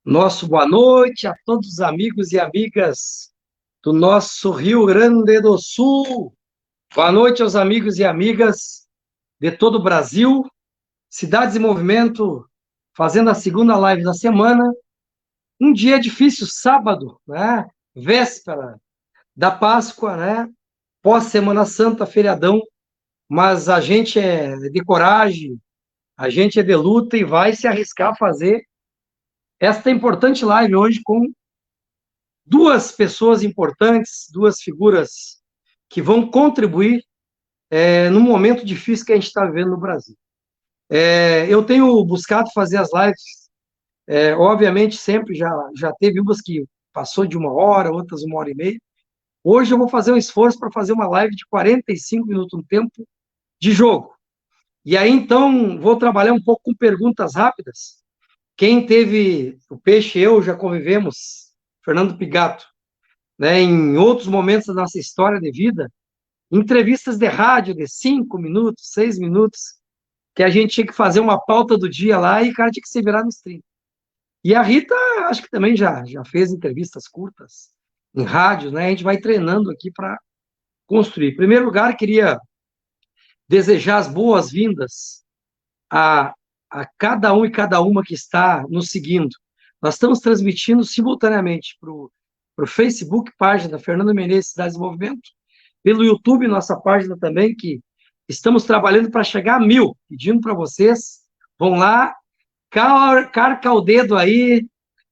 Nosso boa noite a todos os amigos e amigas do nosso Rio Grande do Sul. Boa noite aos amigos e amigas de todo o Brasil. Cidades em Movimento, fazendo a segunda live da semana. Um dia difícil, sábado, né? Véspera da Páscoa, né? Pós-Semana Santa, feriadão. Mas a gente é de coragem, a gente é de luta e vai se arriscar a fazer esta importante live hoje com duas pessoas importantes, duas figuras que vão contribuir no momento difícil que a gente está vivendo no Brasil. Eu tenho buscado fazer as lives, obviamente sempre já teve umas que passou de 1 hora, outras 1 hora e meia. Hoje eu vou fazer um esforço para fazer uma live de 45 minutos, um tempo de jogo. E aí, então, vou trabalhar um pouco com perguntas rápidas. Quem teve o Peixe e eu já convivemos, Fernando Pigato, né, em outros momentos da nossa história de vida, entrevistas de rádio de 5 minutos, 6 minutos, que a gente tinha que fazer uma pauta do dia lá e o cara tinha que se virar nos 30. E a Rita, acho que também já fez entrevistas curtas em rádio, né? A gente vai treinando aqui para construir. Em primeiro lugar, queria desejar as boas-vindas a cada um e cada uma que está nos seguindo. Nós estamos transmitindo simultaneamente para o Facebook, página Fernando Menezes Cidades em Movimento, pelo YouTube, nossa página também, que estamos trabalhando para chegar a 1000, pedindo para vocês, vão lá, carca o dedo aí,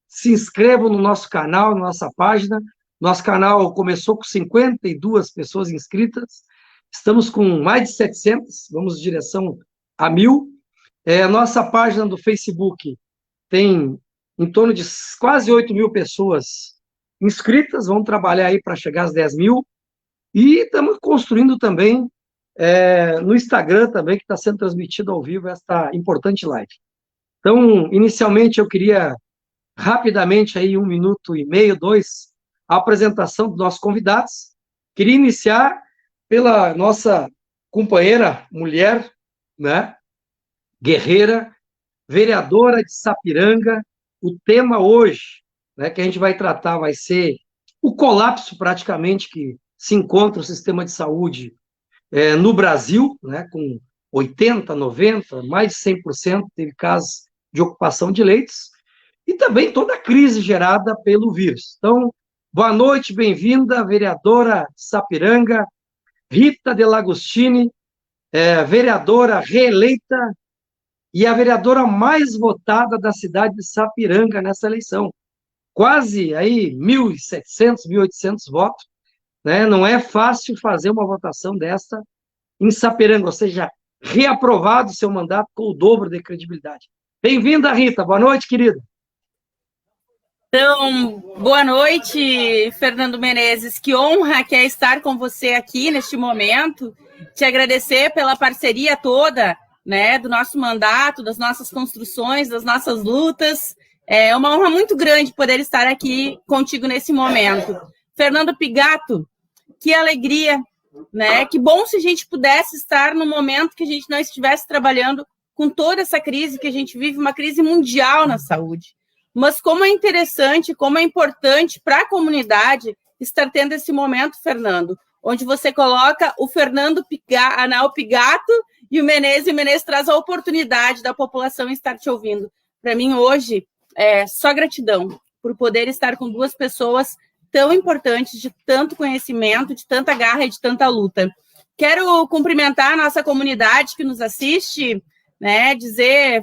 se inscrevam no nosso canal, na nossa página. Nosso canal começou com 52 pessoas inscritas, estamos com mais de 700, vamos em direção a 1000. Nossa página do Facebook tem em torno de quase 8.000 pessoas inscritas, vamos trabalhar aí para chegar às 10.000. E estamos construindo também no Instagram também, que está sendo transmitido ao vivo esta importante live. Então, inicialmente, eu queria rapidamente, aí 1 minuto e meio, 2, a apresentação dos nossos convidados. Queria iniciar pela nossa companheira, mulher, né, guerreira, vereadora de Sapiranga. O tema hoje, né, que a gente vai tratar vai ser o colapso praticamente que se encontra o sistema de saúde no Brasil, né, com 80%, 90%, mais de 100% teve casos de ocupação de leitos, e também toda a crise gerada pelo vírus. Então, boa noite, bem-vinda, vereadora de Sapiranga, Rita Delagostini, vereadora reeleita e a vereadora mais votada da cidade de Sapiranga nessa eleição. Quase aí 1.700, 1.800 votos, né? Não é fácil fazer uma votação dessa em Sapiranga, ou seja, reaprovado o seu mandato com o dobro de credibilidade. Bem-vinda, Rita. Boa noite, querida. Então, boa noite, Fernando Menezes. Que honra que é estar com você aqui neste momento. Te agradecer pela parceria toda, né, do nosso mandato, das nossas construções, das nossas lutas. É uma honra muito grande poder estar aqui contigo nesse momento. Fernando Pigato, que alegria, né? Que bom se a gente pudesse estar no momento que a gente não estivesse trabalhando com toda essa crise que a gente vive, uma crise mundial na saúde. Mas como é interessante, como é importante para a comunidade estar tendo esse momento, Fernando, onde você coloca o Fernando Pigato e o Menezes traz a oportunidade da população estar te ouvindo. Para mim, hoje, é só gratidão por poder estar com duas pessoas tão importantes, de tanto conhecimento, de tanta garra e de tanta luta. Quero cumprimentar a nossa comunidade que nos assiste, né, dizer,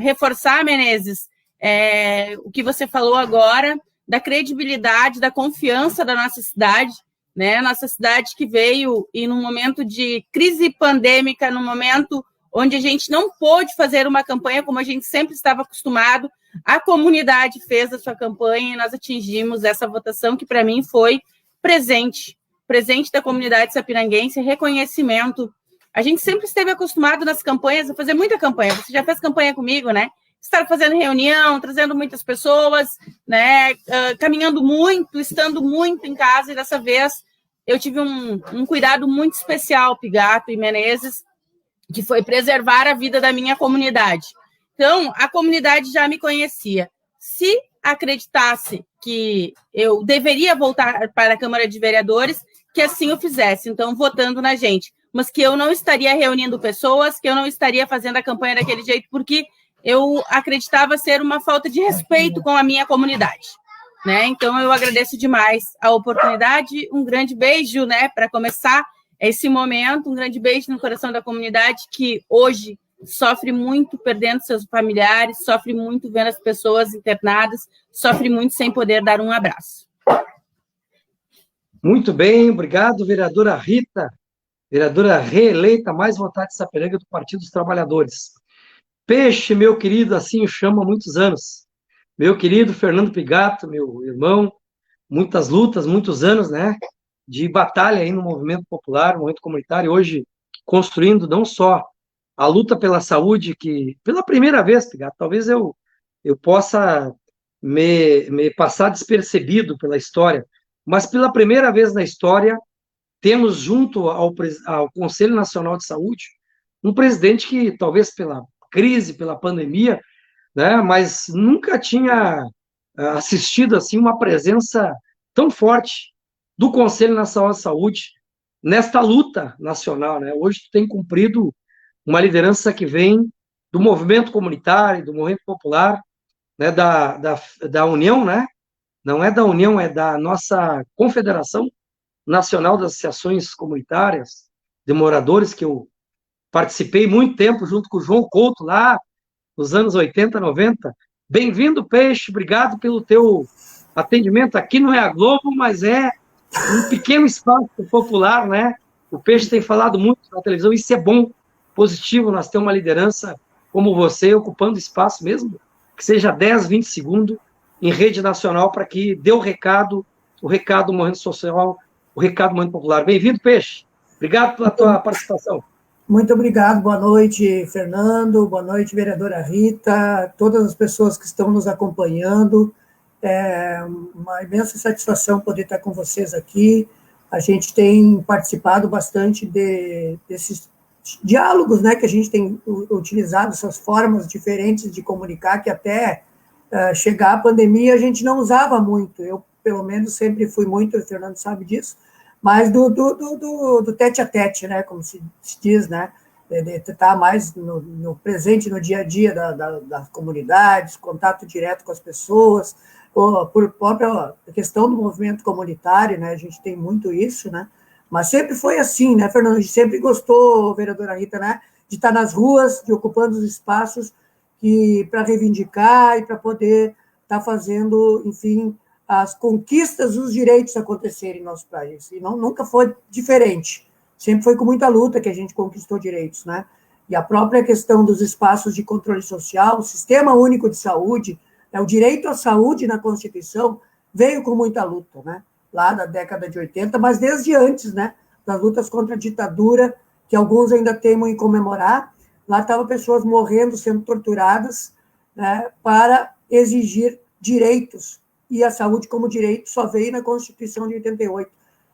reforçar, Menezes, o que você falou agora, da credibilidade, da confiança da nossa cidade, né? Nossa cidade que veio e num momento de crise pandêmica, num momento onde a gente não pôde fazer uma campanha como a gente sempre estava acostumado, a comunidade fez a sua campanha e nós atingimos essa votação que, para mim, foi presente da comunidade sapiranguense, reconhecimento. A gente sempre esteve acostumado nas campanhas a fazer muita campanha. Você já fez campanha comigo, né? Estar fazendo reunião, trazendo muitas pessoas, né? Caminhando muito, estando muito em casa, e dessa vez eu tive um cuidado muito especial, Pigato e Menezes, que foi preservar a vida da minha comunidade. Então, a comunidade já me conhecia. Se acreditasse que eu deveria voltar para a Câmara de Vereadores, que assim o fizesse, então, votando na gente. Mas que eu não estaria reunindo pessoas, que eu não estaria fazendo a campanha daquele jeito, porque eu acreditava ser uma falta de respeito com a minha comunidade, né? Então, eu agradeço demais a oportunidade, um grande beijo, né, para começar esse momento, um grande beijo no coração da comunidade, que hoje sofre muito perdendo seus familiares, sofre muito vendo as pessoas internadas, sofre muito sem poder dar um abraço. Muito bem, obrigado, vereadora Rita, vereadora reeleita, mais votada de Sapiranga do Partido dos Trabalhadores. Peixe, meu querido, assim o chamo há muitos anos. Meu querido Fernando Pigato, meu irmão, muitas lutas, muitos anos, né, de batalha aí no movimento popular, no movimento comunitário, hoje construindo não só a luta pela saúde, que pela primeira vez, Pigato, talvez eu possa me passar despercebido pela história, mas pela primeira vez na história, temos junto ao Conselho Nacional de Saúde um presidente que, talvez pela crise, pela pandemia, né, mas nunca tinha assistido assim uma presença tão forte do Conselho Nacional de Saúde nesta luta nacional, né? Hoje tu tem cumprido uma liderança que vem do movimento comunitário, do movimento popular, né, da União, né? Não é da União, é da nossa Confederação Nacional das Associações Comunitárias de Moradores, que eu participei muito tempo junto com o João Couto, lá nos anos 80, 90. Bem-vindo, Peixe, obrigado pelo teu atendimento. Aqui não é a Globo, mas é um pequeno espaço popular, né? O Peixe tem falado muito na televisão, isso é bom, positivo, nós temos uma liderança como você, ocupando espaço mesmo, que seja 10, 20 segundos, em rede nacional, para que dê o recado do movimento social, o recado do movimento popular. Bem-vindo, Peixe. Obrigado pela tua participação. Muito obrigado, boa noite, Fernando, boa noite, vereadora Rita, todas as pessoas que estão nos acompanhando. É uma imensa satisfação poder estar com vocês aqui. A gente tem participado bastante desses diálogos, né, que a gente tem utilizado, essas formas diferentes de comunicar, que até chegar a pandemia a gente não usava muito. Eu, pelo menos, sempre fui muito, o Fernando sabe disso, mas do tete a tete, né, como se diz, né, de estar mais no presente, no dia a dia das comunidades, contato direto com as pessoas, por própria questão do movimento comunitário, né, a gente tem muito isso, né, mas sempre foi assim, né, Fernando, a gente sempre gostou, vereadora Rita, né, de estar nas ruas, de ocupando os espaços para reivindicar e para poder estar fazendo, enfim, as conquistas, os direitos acontecerem em nosso país. E nunca foi diferente. Sempre foi com muita luta que a gente conquistou direitos, né? E a própria questão dos espaços de controle social, o Sistema Único de Saúde, o direito à saúde na Constituição veio com muita luta, né? Lá na década de 80, mas desde antes, né? Das lutas contra a ditadura, que alguns ainda temem em comemorar. Lá estavam pessoas morrendo, sendo torturadas, né? Para exigir direitos. E a saúde como direito só veio na Constituição de 88,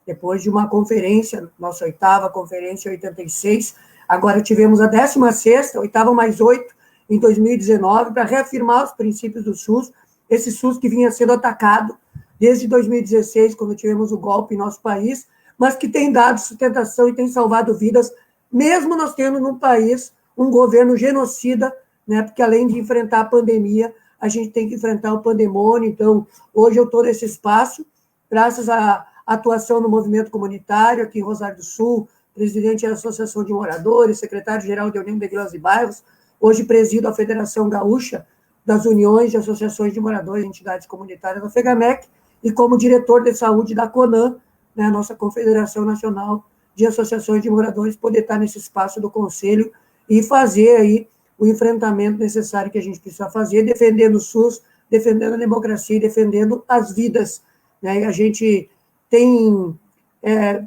depois de uma conferência, nossa 8ª conferência em 86, agora tivemos a 16ª, 8ª mais 8, em 2019, para reafirmar os princípios do SUS, esse SUS que vinha sendo atacado desde 2016, quando tivemos o golpe em nosso país, mas que tem dado sustentação e tem salvado vidas, mesmo nós tendo no país um governo genocida, né, porque além de enfrentar a pandemia, a gente tem que enfrentar o pandemônio. Então, hoje eu estou nesse espaço, graças à atuação no movimento comunitário aqui em Rosário do Sul, presidente da Associação de Moradores, secretário-geral da União de Vilas e Bairros, hoje presido a Federação Gaúcha das Uniões de Associações de Moradores e Entidades Comunitárias da FEGAMEC, e como diretor de saúde da CONAM, né, a nossa Confederação Nacional de Associações de Moradores, poder estar nesse espaço do Conselho e fazer aí o enfrentamento necessário que a gente precisa fazer, defendendo o SUS, defendendo a democracia e defendendo as vidas, né? A gente tem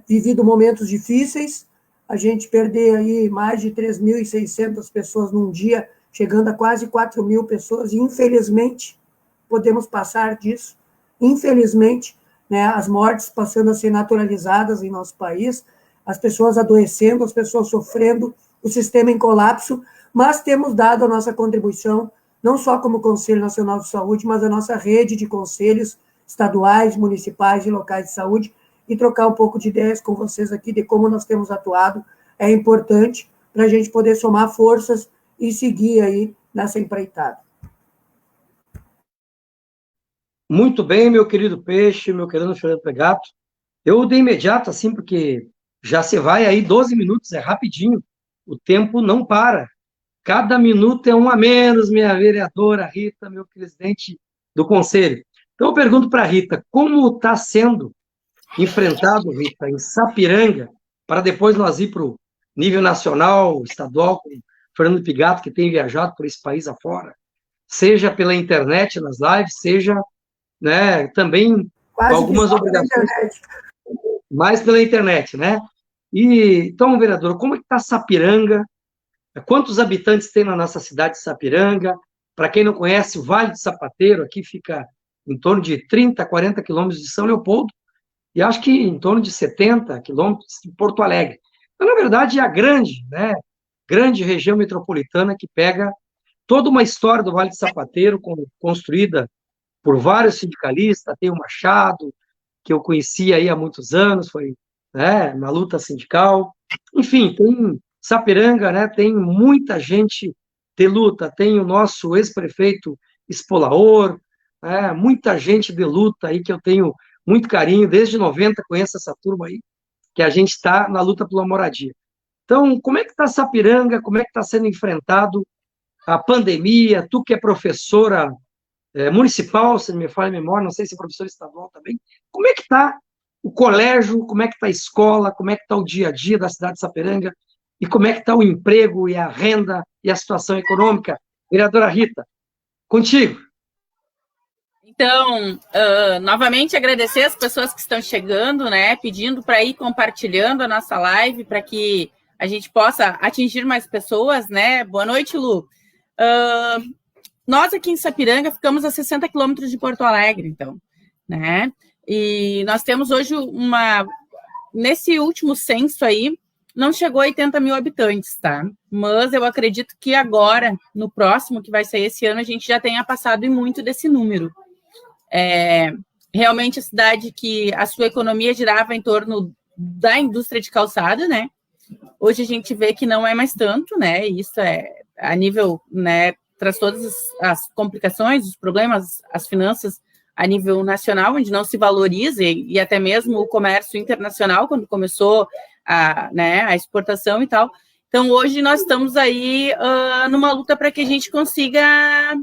vivido momentos difíceis, a gente perder aí mais de 3.600 pessoas num dia, chegando a quase 4.000 pessoas, e infelizmente podemos passar disso, infelizmente, né, as mortes passando a ser naturalizadas em nosso país, as pessoas adoecendo, as pessoas sofrendo, o sistema em colapso, mas temos dado a nossa contribuição, não só como Conselho Nacional de Saúde, mas a nossa rede de conselhos estaduais, municipais e locais de saúde, e trocar um pouco de ideias com vocês aqui de como nós temos atuado, é importante para a gente poder somar forças e seguir aí nessa empreitada. Muito bem, meu querido Peixe, meu querido Fernando Pegato. Eu de imediato, assim, porque já se vai aí 12 minutos, é rapidinho, o tempo não para. Cada minuto é um a menos, minha vereadora Rita, meu presidente do Conselho. Então, eu pergunto para a Rita, como está sendo enfrentado, Rita, em Sapiranga, para depois nós ir para o nível nacional, estadual, com o Fernando Pegato, que tem viajado por esse país afora, seja pela internet, nas lives, seja, né, também Quase com algumas obrigações, mais pela internet, né? E, então, vereador, como é que está Sapiranga? Quantos habitantes tem na nossa cidade de Sapiranga? Para quem não conhece, o Vale do Sapateiro, aqui fica em torno de 30, 40 quilômetros de São Leopoldo, e acho que em torno de 70 quilômetros de Porto Alegre. Então, na verdade, é a grande, né, grande região metropolitana que pega toda uma história do Vale do Sapateiro, construída por vários sindicalistas, tem o Machado, que eu conheci aí há muitos anos, foi, né, na luta sindical. Enfim, tem Sapiranga, né, tem muita gente de luta, tem o nosso ex-prefeito Espolaor, né, muita gente de luta aí que eu tenho muito carinho, desde 90 conheço essa turma aí, que a gente está na luta pela moradia. Então, como é que está Sapiranga, como é que está sendo enfrentado a pandemia, tu que é professora municipal, se não me falha a memória, não sei se é professor estadual também, como é que está o colégio, como é que está a escola, como é que está o dia a dia da cidade de Sapiranga, e como é que está o emprego e a renda e a situação econômica? Vereadora Rita, contigo. Então, novamente agradecer as pessoas que estão chegando, né, pedindo para ir compartilhando a nossa live para que a gente possa atingir mais pessoas, né? Boa noite, Lu. Nós aqui em Sapiranga ficamos a 60 quilômetros de Porto Alegre, então, né? E nós temos hoje nesse último censo aí, não chegou a 80 mil habitantes, tá? Mas eu acredito que agora, no próximo, que vai sair esse ano, a gente já tenha passado e muito desse número. Realmente a cidade que a sua economia girava em torno da indústria de calçado, né? Hoje a gente vê que não é mais tanto, né? Isso é a nível, né? Traz todas as complicações, os problemas, as finanças a nível nacional, onde não se valoriza, e até mesmo o comércio internacional, quando começou a exportação e tal. Então, hoje nós estamos aí numa luta para que a gente consiga...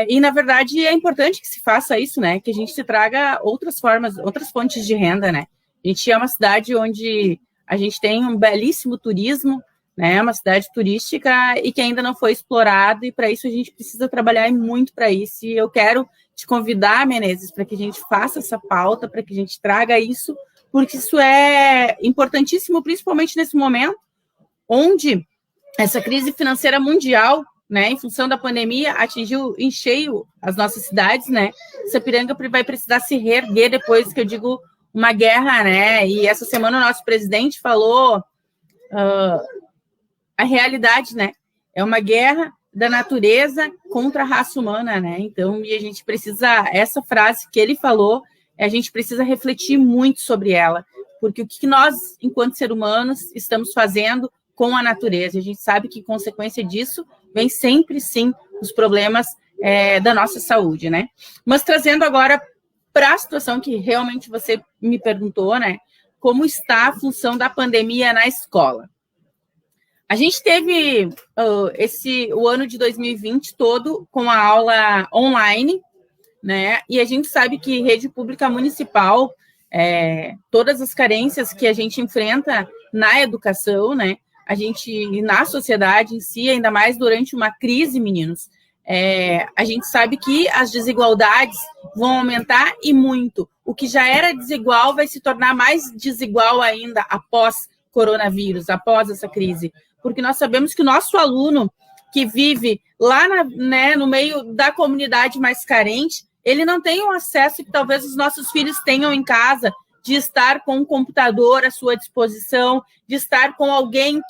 e, na verdade, é importante que se faça isso, né? Que a gente se traga outras formas, outras fontes de renda, né? A gente é uma cidade onde a gente tem um belíssimo turismo, né? Uma cidade turística e que ainda não foi explorado, e para isso a gente precisa trabalhar muito para isso. E eu quero te convidar, Menezes, para que a gente faça essa pauta, para que a gente traga isso, porque isso é importantíssimo, principalmente nesse momento, onde essa crise financeira mundial, né, em função da pandemia, atingiu em cheio as nossas cidades, né? Sapiranga vai precisar se reerguer depois, que eu digo, uma guerra, né? E essa semana o nosso presidente falou a realidade, né? É uma guerra da natureza contra a raça humana, né? Então, e a gente precisa, essa frase que ele falou, a gente precisa refletir muito sobre ela, porque o que nós, enquanto seres humanos, estamos fazendo com a natureza? A gente sabe que, consequência disso, vem sempre, sim, os problemas da nossa saúde, né? Mas trazendo agora para a situação que realmente você me perguntou, né? Como está a função da pandemia na escola? A gente teve o ano de 2020 todo com a aula online, né? E a gente sabe que rede pública municipal, todas as carências que a gente enfrenta na educação, né? a gente, na sociedade em si, ainda mais durante uma crise, meninos, a gente sabe que as desigualdades vão aumentar e muito. O que já era desigual vai se tornar mais desigual ainda após coronavírus, após essa crise. Porque nós sabemos que o nosso aluno que vive lá no meio da comunidade mais carente, ele não tem o acesso que talvez os nossos filhos tenham em casa, de estar com um computador à sua disposição, de estar com alguém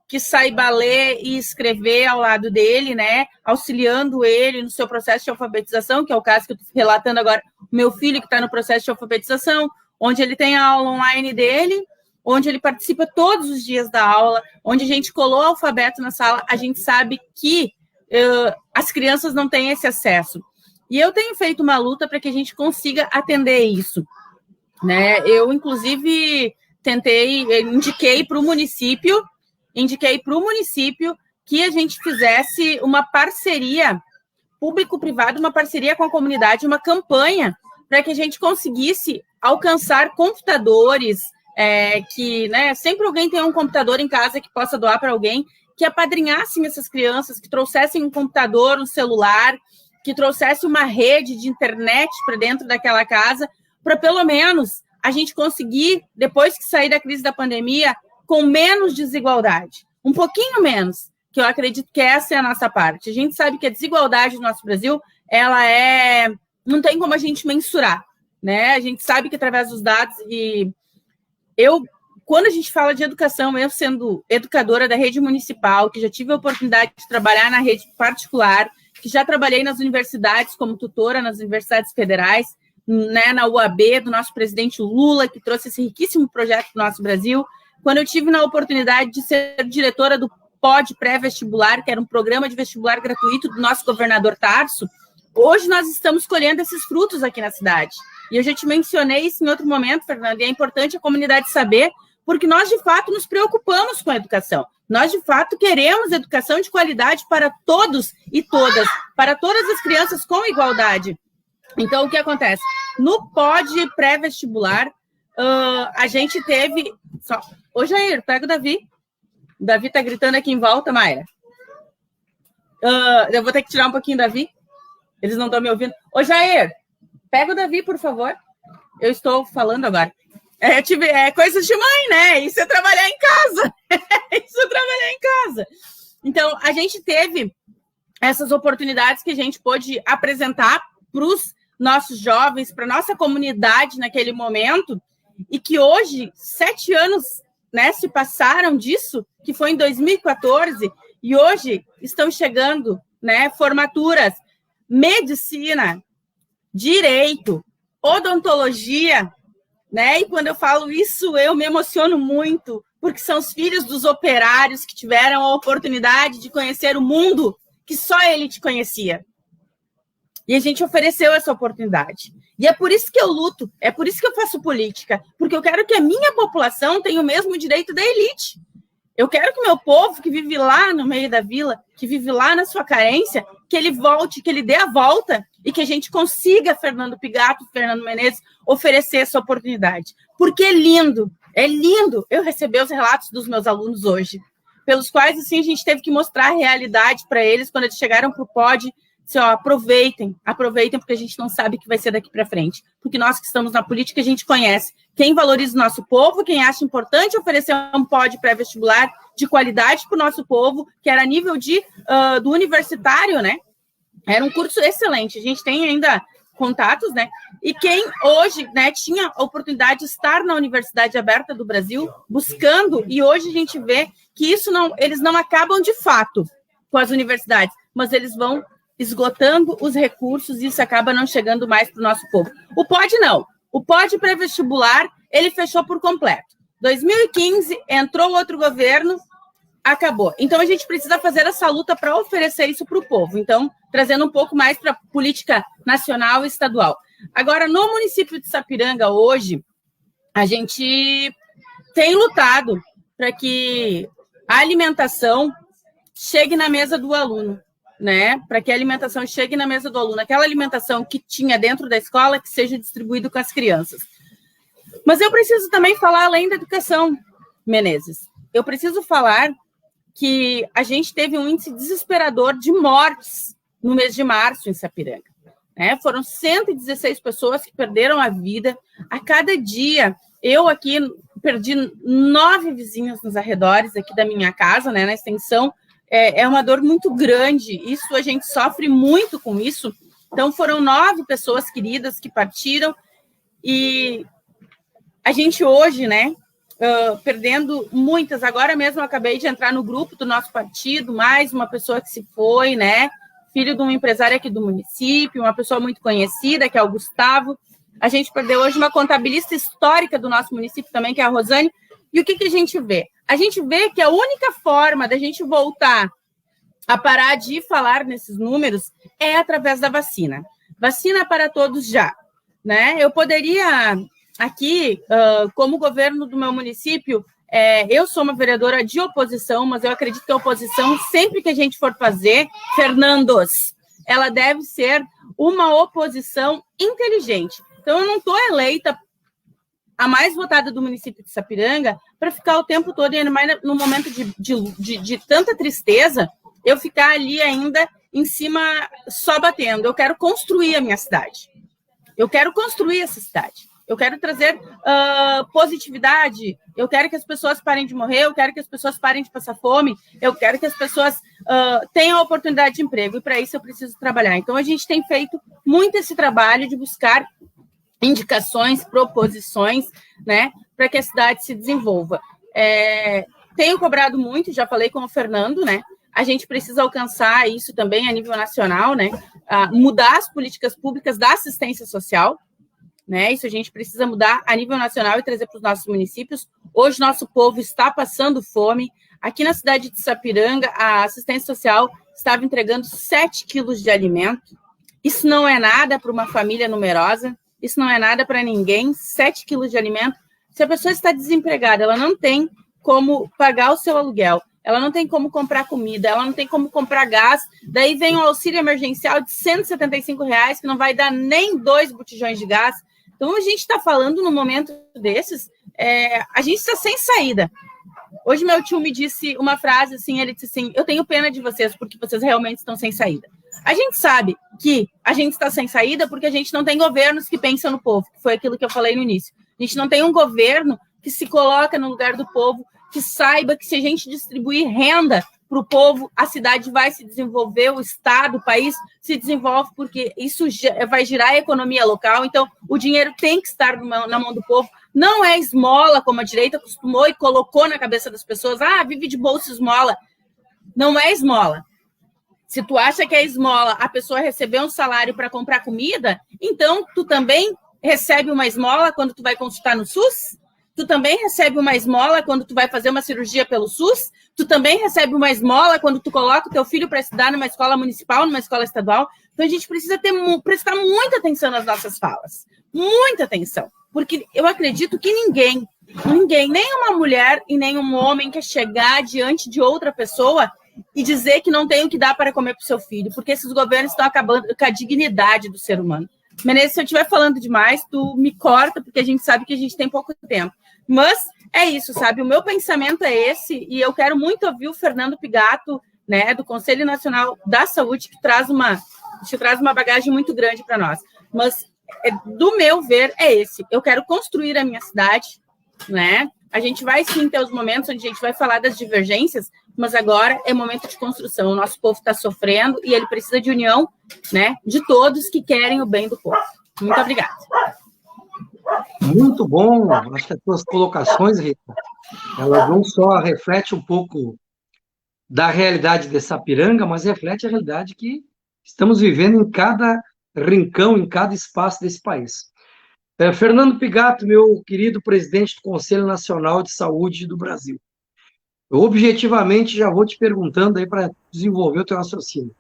que saiba ler e escrever ao lado dele, né, auxiliando ele no seu processo de alfabetização, que é o caso que eu estou relatando agora, o meu filho que está no processo de alfabetização, onde ele tem a aula online dele, onde ele participa todos os dias da aula, onde a gente colou o alfabeto na sala, a gente sabe que as crianças não têm esse acesso. E eu tenho feito uma luta para que a gente consiga atender isso, né? Eu, inclusive, indiquei para o município que a gente fizesse uma parceria público-privada, uma parceria com a comunidade, uma campanha para que a gente conseguisse alcançar computadores, que, né, sempre alguém tem um computador em casa que possa doar para alguém, que apadrinhassem essas crianças, que trouxessem um computador, um celular, que trouxesse uma rede de internet para dentro daquela casa, para pelo menos a gente conseguir, depois que sair da crise da pandemia, com menos desigualdade, um pouquinho menos, que eu acredito que essa é a nossa parte. A gente sabe que a desigualdade no nosso Brasil, ela não tem como a gente mensurar, né? A gente sabe que através dos dados, e quando a gente fala de educação, eu sendo educadora da rede municipal, que já tive a oportunidade de trabalhar na rede particular, que já trabalhei nas universidades como tutora nas universidades federais, né, na UAB, do nosso presidente Lula, que trouxe esse riquíssimo projeto para o nosso Brasil. Quando eu tive na oportunidade de ser diretora do POD pré-vestibular, que era um programa de vestibular gratuito do nosso governador Tarso, hoje nós estamos colhendo esses frutos aqui na cidade. E eu já te mencionei isso em outro momento, Fernanda, e é importante a comunidade saber, porque nós, de fato, nos preocupamos com a educação. Nós, de fato, queremos educação de qualidade para todos e todas, para todas as crianças com igualdade. Então, o que acontece? No POD pré-vestibular, a gente teve... Ô, Jair, pega o Davi. O Davi está gritando aqui em volta, Mayra. Eu vou ter que tirar um pouquinho o Davi. Eles não estão me ouvindo. Ô, Jair, pega o Davi, por favor. Eu estou falando agora. Coisas de mãe, né? Isso é trabalhar em casa. Isso é trabalhar em casa. Então, a gente teve essas oportunidades que a gente pôde apresentar para os nossos jovens, para a nossa comunidade naquele momento, e que hoje, 7 anos, né, se passaram disso, que foi em 2014, e hoje estão chegando, né, formaturas, medicina, direito, odontologia, né? E quando eu falo isso, eu me emociono muito, porque são os filhos dos operários que tiveram a oportunidade de conhecer o mundo que só ele te conhecia. E a gente ofereceu essa oportunidade. E é por isso que eu luto, é por isso que eu faço política, porque eu quero que a minha população tenha o mesmo direito da elite. Eu quero que o meu povo, que vive lá no meio da vila, que vive lá na sua carência, que ele volte, que ele dê a volta e que a gente consiga, Fernando Pigato, Fernando Menezes, oferecer essa oportunidade. Porque é lindo eu receber os relatos dos meus alunos hoje, pelos quais, assim, a gente teve que mostrar a realidade para eles quando eles chegaram para o POD. Assim, aproveitem, porque a gente não sabe o que vai ser daqui para frente. Porque nós que estamos na política, a gente conhece quem valoriza o nosso povo, quem acha importante oferecer um POD pré-vestibular de qualidade para o nosso povo, que era a nível do universitário, né? Era um curso excelente. A gente tem ainda contatos, né? E quem hoje, né, tinha a oportunidade de estar na Universidade Aberta do Brasil, buscando, e hoje a gente vê que eles não acabam de fato com as universidades, mas eles vão esgotando os recursos e isso acaba não chegando mais para o nosso povo. O POD não. O POD pré-vestibular, ele fechou por completo. 2015, entrou outro governo, acabou. Então, a gente precisa fazer essa luta para oferecer isso para o povo. Então, trazendo um pouco mais para a política nacional e estadual. Agora, no município de Sapiranga, hoje, a gente tem lutado para que a alimentação chegue na mesa do aluno, né? Para que a alimentação chegue na mesa do aluno. Aquela alimentação que tinha dentro da escola, que seja distribuída com as crianças. Mas eu preciso também falar além da educação, Menezes. Eu preciso falar que a gente teve um índice desesperador de mortes no mês de março em Sapiranga. Foram 116 pessoas que perderam a vida. A cada dia, eu aqui perdi 9 vizinhos nos arredores aqui da minha casa, na extensão. É uma dor muito grande, isso a gente sofre muito com isso. Então, foram 9 pessoas queridas que partiram, e a gente hoje, perdendo muitas. Agora mesmo eu acabei de entrar no grupo do nosso partido, mais uma pessoa que se foi, filho de um empresário aqui do município, uma pessoa muito conhecida, que é o Gustavo. A gente perdeu hoje uma contabilista histórica do nosso município também, que é a Rosane. E o que a gente vê? A gente vê que a única forma da gente voltar a parar de falar nesses números é através da vacina. Vacina para todos já. Eu poderia, aqui, como governo do meu município, eu sou uma vereadora de oposição, mas eu acredito que a oposição, sempre que a gente for fazer, Fernandos, ela deve ser uma oposição inteligente. Então, eu não estou eleita a mais votada do município de Sapiranga para ficar o tempo todo, e ainda mais no momento de tanta tristeza, eu ficar ali ainda em cima só batendo. Eu quero construir a minha cidade. Eu quero construir essa cidade. Eu quero trazer positividade. Eu quero que as pessoas parem de morrer. Eu quero que as pessoas parem de passar fome. Eu quero que as pessoas tenham a oportunidade de emprego. E para isso eu preciso trabalhar. Então, a gente tem feito muito esse trabalho de buscar indicações, proposições, para que a cidade se desenvolva. Tenho cobrado muito, já falei com o Fernando, A gente precisa alcançar isso também a nível nacional, mudar as políticas públicas da assistência social, Isso a gente precisa mudar a nível nacional e trazer para os nossos municípios. Hoje, nosso povo está passando fome. Aqui na cidade de Sapiranga, a assistência social estava entregando 7 quilos de alimento. Isso não é nada para uma família numerosa, isso não é nada para ninguém, 7 quilos de alimento. Se a pessoa está desempregada, ela não tem como pagar o seu aluguel, ela não tem como comprar comida, ela não tem como comprar gás, daí vem um auxílio emergencial de R$175, que não vai dar nem 2 botijões de gás. Então, a gente está falando num momento desses, a gente está sem saída. Hoje, meu tio me disse uma frase assim, ele disse assim, eu tenho pena de vocês, porque vocês realmente estão sem saída. A gente sabe que a gente está sem saída porque a gente não tem governos que pensam no povo, que foi aquilo que eu falei no início. A gente não tem um governo que se coloca no lugar do povo, que saiba que se a gente distribuir renda para o povo, a cidade vai se desenvolver, o estado, o país se desenvolve, porque isso vai girar a economia local. Então, o dinheiro tem que estar na mão do povo. Não é esmola, como a direita acostumou e colocou na cabeça das pessoas. Vive de bolsa esmola. Não é esmola. Se tu acha que é esmola a pessoa receber um salário para comprar comida, então tu também recebe uma esmola quando tu vai consultar no SUS? Tu também recebe uma esmola quando tu vai fazer uma cirurgia pelo SUS? Tu também recebe uma esmola quando tu coloca o teu filho para estudar numa escola municipal, numa escola estadual? Então, a gente precisa prestar muita atenção nas nossas falas. Muita atenção. Porque eu acredito que ninguém, nem uma mulher e nem um homem quer chegar diante de outra pessoa e dizer que não tem o que dar para comer para o seu filho, porque esses governos estão acabando com a dignidade do ser humano. Menezes, se eu estiver falando demais, tu me corta, porque a gente sabe que a gente tem pouco tempo. Mas é isso, sabe? O meu pensamento é esse, e eu quero muito ouvir o Fernando Pigato, do Conselho Nacional da Saúde, que traz uma bagagem muito grande para nós. Mas, do meu ver, é esse. Eu quero construir a minha cidade, A gente vai sim ter os momentos onde a gente vai falar das divergências, mas agora é momento de construção. O nosso povo está sofrendo e ele precisa de união, de todos que querem o bem do povo. Muito obrigada. Muito bom. Acho que as suas colocações, Rita, elas não só refletem um pouco da realidade de Sapiranga, mas reflete a realidade que estamos vivendo em cada rincão, em cada espaço desse país. Fernando Pigato, meu querido presidente do Conselho Nacional de Saúde do Brasil. Eu objetivamente já vou te perguntando aí para desenvolver o teu raciocínio.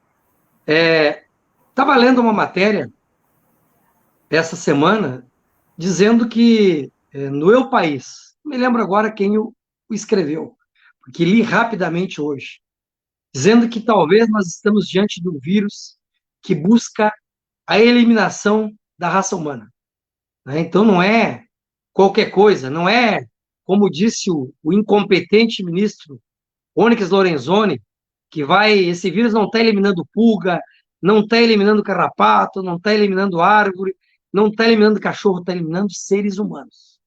Estava lendo uma matéria essa semana dizendo que no Eu País, não me lembro agora quem o escreveu, porque li rapidamente hoje, dizendo que talvez nós estamos diante de um vírus que busca a eliminação da raça humana. Então, não é qualquer coisa, não é, como disse o incompetente ministro Onyx Lorenzoni, que esse vírus não está eliminando pulga, não está eliminando carrapato, não está eliminando árvore, não está eliminando cachorro, está eliminando seres humanos.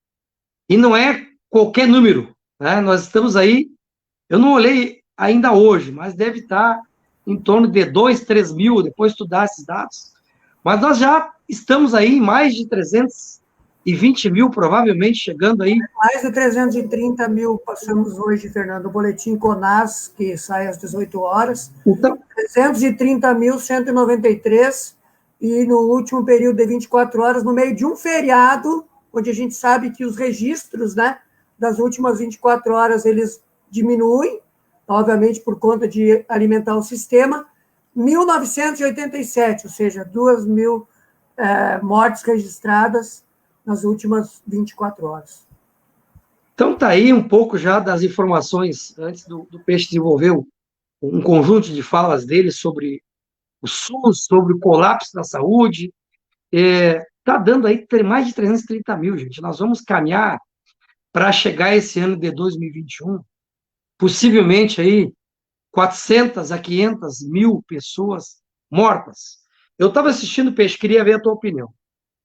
E não é qualquer número, né? Nós estamos aí, eu não olhei ainda hoje, mas deve estar em torno de 2, 3 mil, depois estudar esses dados. Mas nós já estamos aí em mais de 320 mil, provavelmente chegando aí. Mais de 330 mil passamos hoje, Fernando. O boletim CONAS, que sai às 18 horas. Então, 330.193, e no último período de 24 horas, no meio de um feriado, onde a gente sabe que os registros, né, das últimas 24 horas, eles diminuem, obviamente por conta de alimentar o sistema, 1.987, ou seja, 2.000 mortes registradas nas últimas 24 horas. Então, está aí um pouco já das informações, antes do Peixe desenvolver um conjunto de falas dele sobre o SUS, sobre o colapso da saúde. Está dando aí mais de 330 mil, gente. Nós vamos caminhar para chegar esse ano de 2021, possivelmente aí 400 a 500 mil pessoas mortas. Eu estava assistindo o Peixe, queria ver a tua opinião.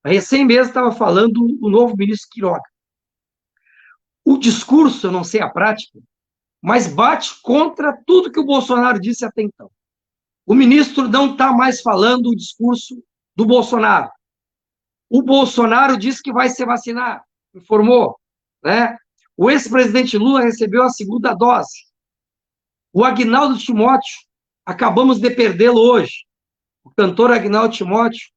Recém mesmo estava falando o novo ministro Queiroga. O discurso, eu não sei a prática, mas bate contra tudo que o Bolsonaro disse até então. O ministro não está mais falando o discurso do Bolsonaro. O Bolsonaro disse que vai se vacinar, informou, né? O ex-presidente Lula recebeu a segunda dose. O Agnaldo Timóteo, acabamos de perdê-lo hoje. O cantor Agnaldo Timóteo,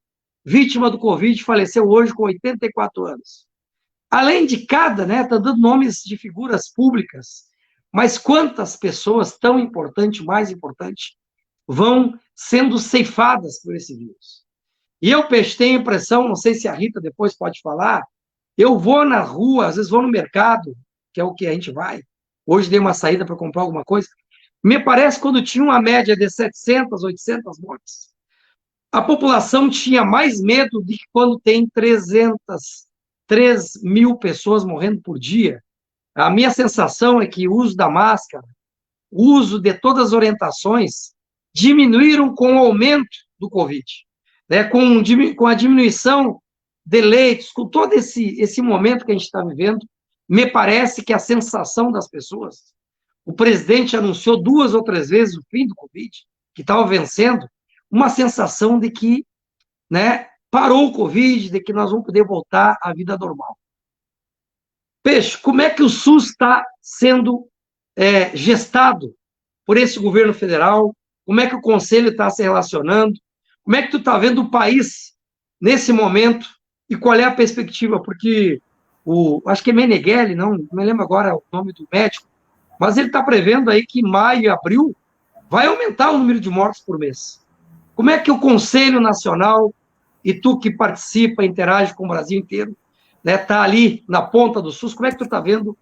vítima do Covid, faleceu hoje com 84 anos. Além de cada, né, está dando nomes de figuras públicas, mas quantas pessoas tão importantes, mais importantes, vão sendo ceifadas por esse vírus? E eu tenho a impressão, não sei se a Rita depois pode falar, eu vou na rua, às vezes vou no mercado, que é o que a gente vai, hoje dei uma saída para comprar alguma coisa, me parece quando tinha uma média de 700, 800 mortes, a população tinha mais medo do que quando tem 3 mil pessoas morrendo por dia. A minha sensação é que o uso da máscara, o uso de todas as orientações, diminuíram com o aumento do Covid, né? Com a diminuição de leitos, com todo esse momento que a gente está vivendo, me parece que a sensação das pessoas, o presidente anunciou 2 ou 3 vezes o fim do Covid, que estava vencendo, uma sensação de que, né, parou o Covid, de que nós vamos poder voltar à vida normal. Peixe, como é que o SUS está sendo gestado por esse governo federal? Como é que o Conselho está se relacionando? Como é que tu está vendo o país nesse momento? E qual é a perspectiva? Porque acho que é Meneghelli, não me lembro agora o nome do médico, mas ele está prevendo aí que maio e abril vai aumentar o número de mortes por mês. Como é que o Conselho Nacional, e tu que participa, interage com o Brasil inteiro, né, tá ali na ponta do SUS, como é que tu está vendo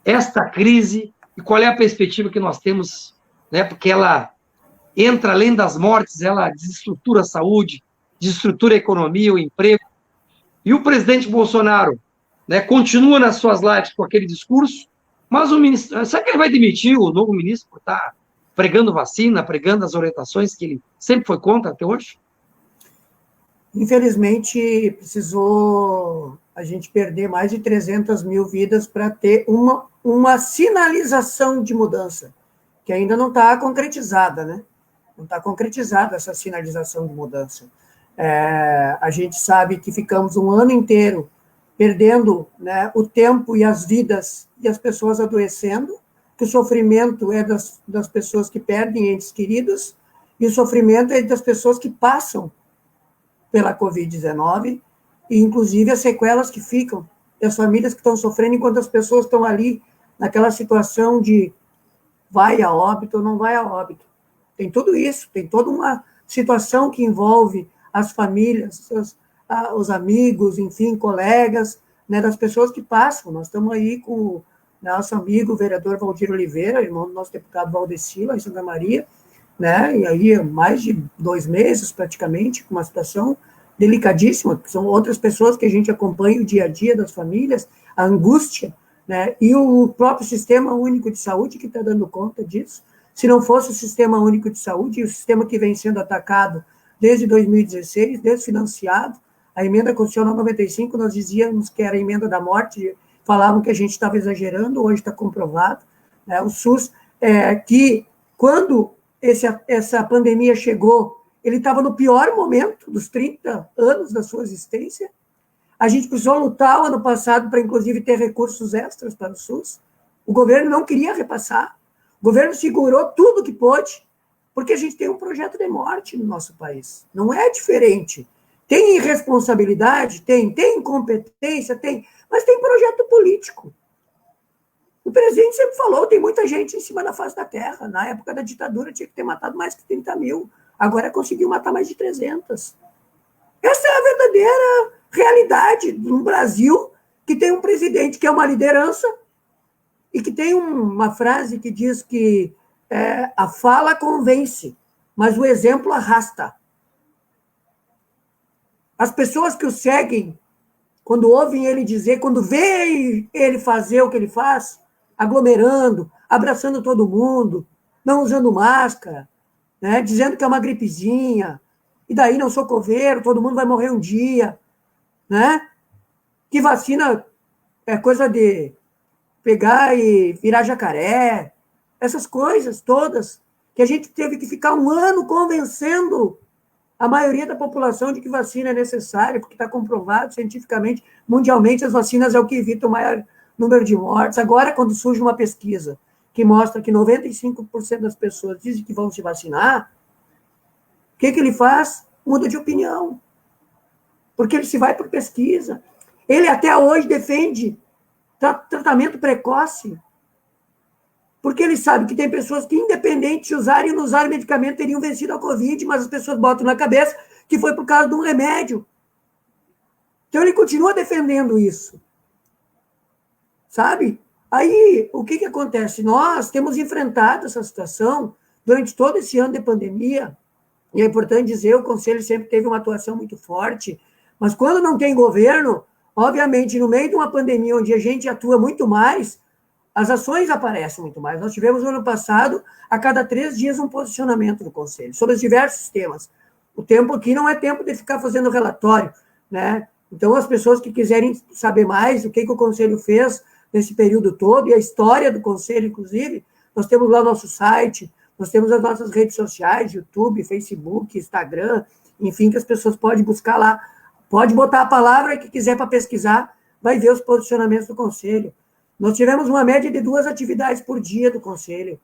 esta crise e qual é a perspectiva que nós temos, né, porque ela entra além das mortes, ela desestrutura a saúde, desestrutura a economia, o emprego. E o presidente Bolsonaro, né, continua nas suas lives com aquele discurso, mas o ministro, será que ele vai demitir o novo ministro por estar pregando vacina, pregando as orientações que ele sempre foi contra até hoje? Infelizmente, precisou a gente perder mais de 300 mil vidas para ter uma sinalização de mudança, que ainda não está concretizada, né? Não está concretizada essa sinalização de mudança. A gente sabe que ficamos um ano inteiro perdendo, né, o tempo e as vidas e as pessoas adoecendo, que o sofrimento é das pessoas que perdem entes queridos, e o sofrimento é das pessoas que passam pela Covid-19, e inclusive as sequelas que ficam, das famílias que estão sofrendo, enquanto as pessoas estão ali naquela situação de vai a óbito ou não vai a óbito. Tem tudo isso, tem toda uma situação que envolve as famílias, os amigos, enfim, colegas, né, das pessoas que passam. Nós estamos aí com o nosso amigo, o vereador Valdir Oliveira, irmão do nosso deputado Valdeci, lá em Santa Maria, né, e aí mais de 2 meses, praticamente, com uma situação delicadíssima, que são outras pessoas que a gente acompanha o dia a dia das famílias, a angústia, né? E o próprio Sistema Único de Saúde que está dando conta disso. Se não fosse o Sistema Único de Saúde, e o sistema que vem sendo atacado desde 2016, desfinanciado, a emenda constitucional 95, nós dizíamos que era a emenda da morte, falavam que a gente estava exagerando, hoje está comprovado, né? O SUS, que quando essa pandemia chegou, ele estava no pior momento dos 30 anos da sua existência. A gente precisou lutar o ano passado para, inclusive, ter recursos extras para o SUS. O governo não queria repassar. O governo segurou tudo que pôde, porque a gente tem um projeto de morte no nosso país. Não é diferente. Tem irresponsabilidade? Tem incompetência? Tem. Mas tem projeto político. O presidente sempre falou, tem muita gente em cima da face da terra. Na época da ditadura tinha que ter matado mais que 30 mil. Agora conseguiu matar mais de 300. Essa é a verdadeira realidade de um Brasil que tem um presidente que é uma liderança e que tem uma frase que diz que a fala convence, mas o exemplo arrasta. As pessoas que o seguem, quando ouvem ele dizer, quando veem ele fazer o que ele faz, aglomerando, abraçando todo mundo, não usando máscara, né, dizendo que é uma gripezinha, e daí não sou coveiro, todo mundo vai morrer um dia, né? Que vacina é coisa de pegar e virar jacaré, essas coisas todas, que a gente teve que ficar um ano convencendo a maioria da população de que vacina é necessária, porque está comprovado cientificamente, mundialmente, as vacinas é o que evita o maior número de mortes. Agora, quando surge uma pesquisa que mostra que 95% das pessoas dizem que vão se vacinar, o que ele faz? Muda de opinião. Porque ele se vai por pesquisa. Ele até hoje defende tratamento precoce, porque ele sabe que tem pessoas que, independente de usarem ou não usarem medicamento, teriam vencido a Covid, mas as pessoas botam na cabeça que foi por causa de um remédio. Então, ele continua defendendo isso. Sabe? Aí, o que acontece? Nós temos enfrentado essa situação durante todo esse ano de pandemia, e é importante dizer, o Conselho sempre teve uma atuação muito forte, mas quando não tem governo, obviamente, no meio de uma pandemia onde a gente atua muito mais, as ações aparecem muito mais. Nós tivemos no ano passado, a cada 3 dias, um posicionamento do Conselho, sobre os diversos temas. O tempo aqui não é tempo de ficar fazendo relatório, né? Então, as pessoas que quiserem saber mais o que o Conselho fez nesse período todo, e a história do Conselho, inclusive, nós temos lá o nosso site, nós temos as nossas redes sociais, YouTube, Facebook, Instagram, enfim, que as pessoas podem buscar lá. Pode botar a palavra que quiser para pesquisar, vai ver os posicionamentos do Conselho. Nós tivemos uma média de 2 atividades por dia do Conselho.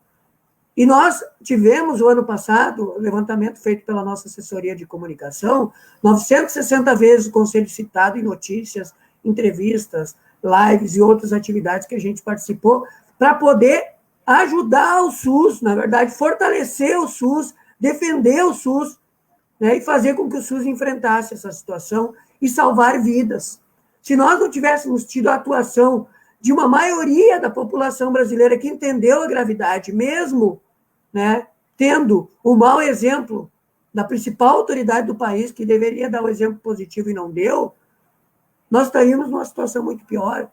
E nós tivemos, o ano passado, o levantamento feito pela nossa assessoria de comunicação, 960 vezes o Conselho citado em notícias, entrevistas, lives e outras atividades que a gente participou, para poder ajudar o SUS, na verdade, fortalecer o SUS, defender o SUS, né, e fazer com que o SUS enfrentasse essa situação e salvar vidas. Se nós não tivéssemos tido a atuação de uma maioria da população brasileira que entendeu a gravidade, mesmo, né, tendo o mau exemplo da principal autoridade do país, que deveria dar o exemplo positivo e não deu, nós estaríamos numa situação muito pior.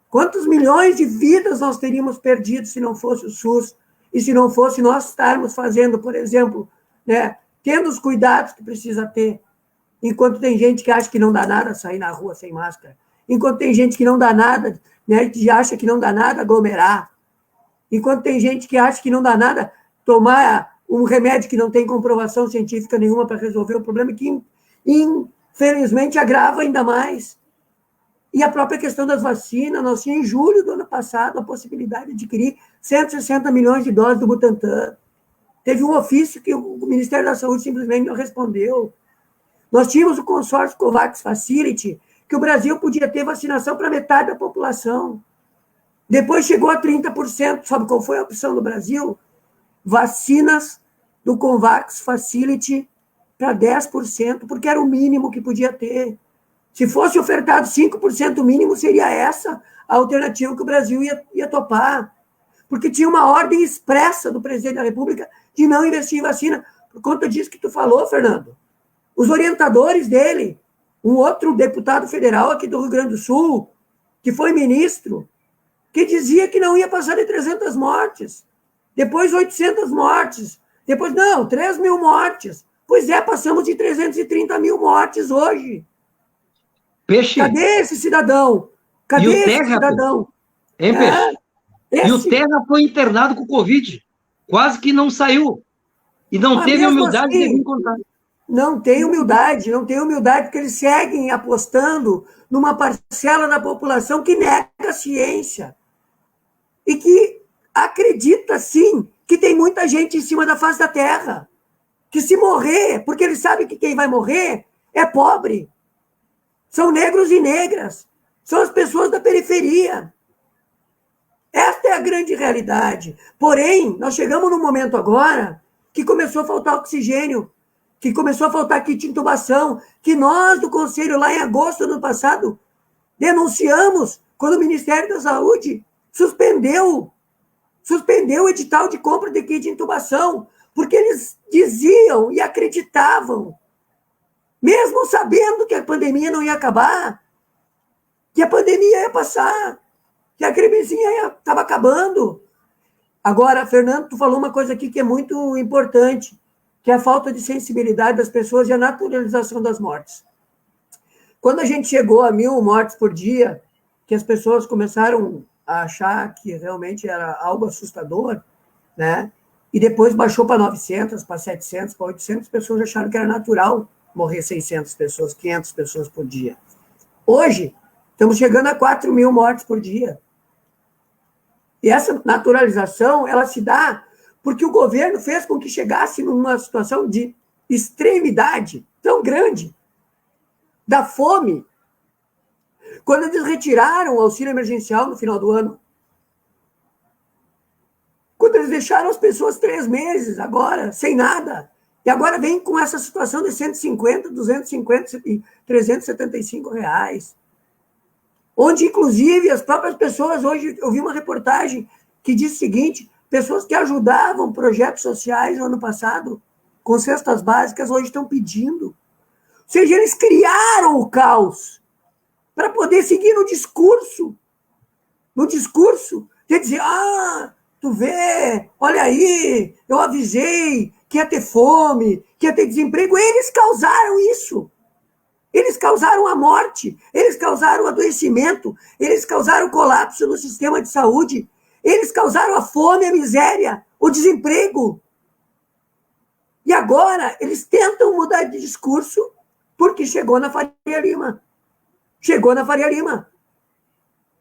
Quantos milhões de vidas nós teríamos perdido se não fosse o SUS e se não fosse nós estarmos fazendo, por exemplo, né, tendo os cuidados que precisa ter, enquanto tem gente que acha que não dá nada sair na rua sem máscara, enquanto tem gente que não dá nada, né, que acha que não dá nada aglomerar, enquanto tem gente que acha que não dá nada tomar um remédio que não tem comprovação científica nenhuma para resolver o problema, que infelizmente agrava ainda mais. E a própria questão das vacinas, nós tínhamos em julho do ano passado a possibilidade de adquirir 160 milhões de doses do Butantan. Teve um ofício que o Ministério da Saúde simplesmente não respondeu. Nós tínhamos o consórcio COVAX Facility, que o Brasil podia ter vacinação para metade da população. Depois chegou a 30%. Sabe qual foi a opção do Brasil? Vacinas do COVAX Facility para 10%, porque era o mínimo que podia ter. Se fosse ofertado 5% mínimo, seria essa a alternativa que o Brasil ia topar. Porque tinha uma ordem expressa do presidente da República de não investir em vacina, por conta disso que tu falou, Fernando. Os orientadores dele, um outro deputado federal aqui do Rio Grande do Sul, que foi ministro, que dizia que não ia passar de 300 mortes, depois 800 mortes, depois, não, 3 mil mortes. Pois é, passamos de 330 mil mortes hoje. Peixe. Cadê esse cidadão? Cadê esse cidadão? Hein, Peixe? E o Terra foi internado com Covid. Quase que não saiu. E não teve humildade de vir contar. Não tem humildade, porque eles seguem apostando numa parcela da população que nega a ciência. E que acredita, sim, que tem muita gente em cima da face da Terra. Que se morrer, porque eles sabem que quem vai morrer é pobre. São negros e negras. São as pessoas da periferia. Esta é a grande realidade. Porém, nós chegamos num momento agora que começou a faltar oxigênio, que começou a faltar kit de intubação, que nós, do Conselho, lá em agosto do ano passado, denunciamos quando o Ministério da Saúde suspendeu o edital de compra de kit de intubação, porque eles diziam e acreditavam, mesmo sabendo que a pandemia não ia acabar, que a pandemia ia passar, que a gripezinha estava acabando. Agora, Fernando, tu falou uma coisa aqui que é muito importante, que é a falta de sensibilidade das pessoas e a naturalização das mortes. Quando a gente chegou a 1.000 mortes por dia, que as pessoas começaram a achar que realmente era algo assustador, né? E depois baixou para 900, para 700, para 800, pessoas acharam que era natural morrer 600 pessoas, 500 pessoas por dia. Hoje, estamos chegando a 4.000 mortes por dia. E essa naturalização, ela se dá porque o governo fez com que chegasse numa situação de extremidade tão grande da fome, quando eles retiraram o auxílio emergencial no final do ano. Quando eles deixaram as pessoas 3 meses agora, sem nada. E agora vem com essa situação de 150, 250 e 375 reais. Onde, inclusive, as próprias pessoas, hoje eu vi uma reportagem que diz o seguinte, pessoas que ajudavam projetos sociais no ano passado, com cestas básicas, hoje estão pedindo. Ou seja, eles criaram o caos para poder seguir no discurso de dizer, tu vê, olha aí, eu avisei que ia ter fome, que ia ter desemprego. Eles causaram isso. Eles causaram a morte, eles causaram o adoecimento, eles causaram o colapso no sistema de saúde, eles causaram a fome, a miséria, o desemprego. E agora eles tentam mudar de discurso porque chegou na Faria Lima.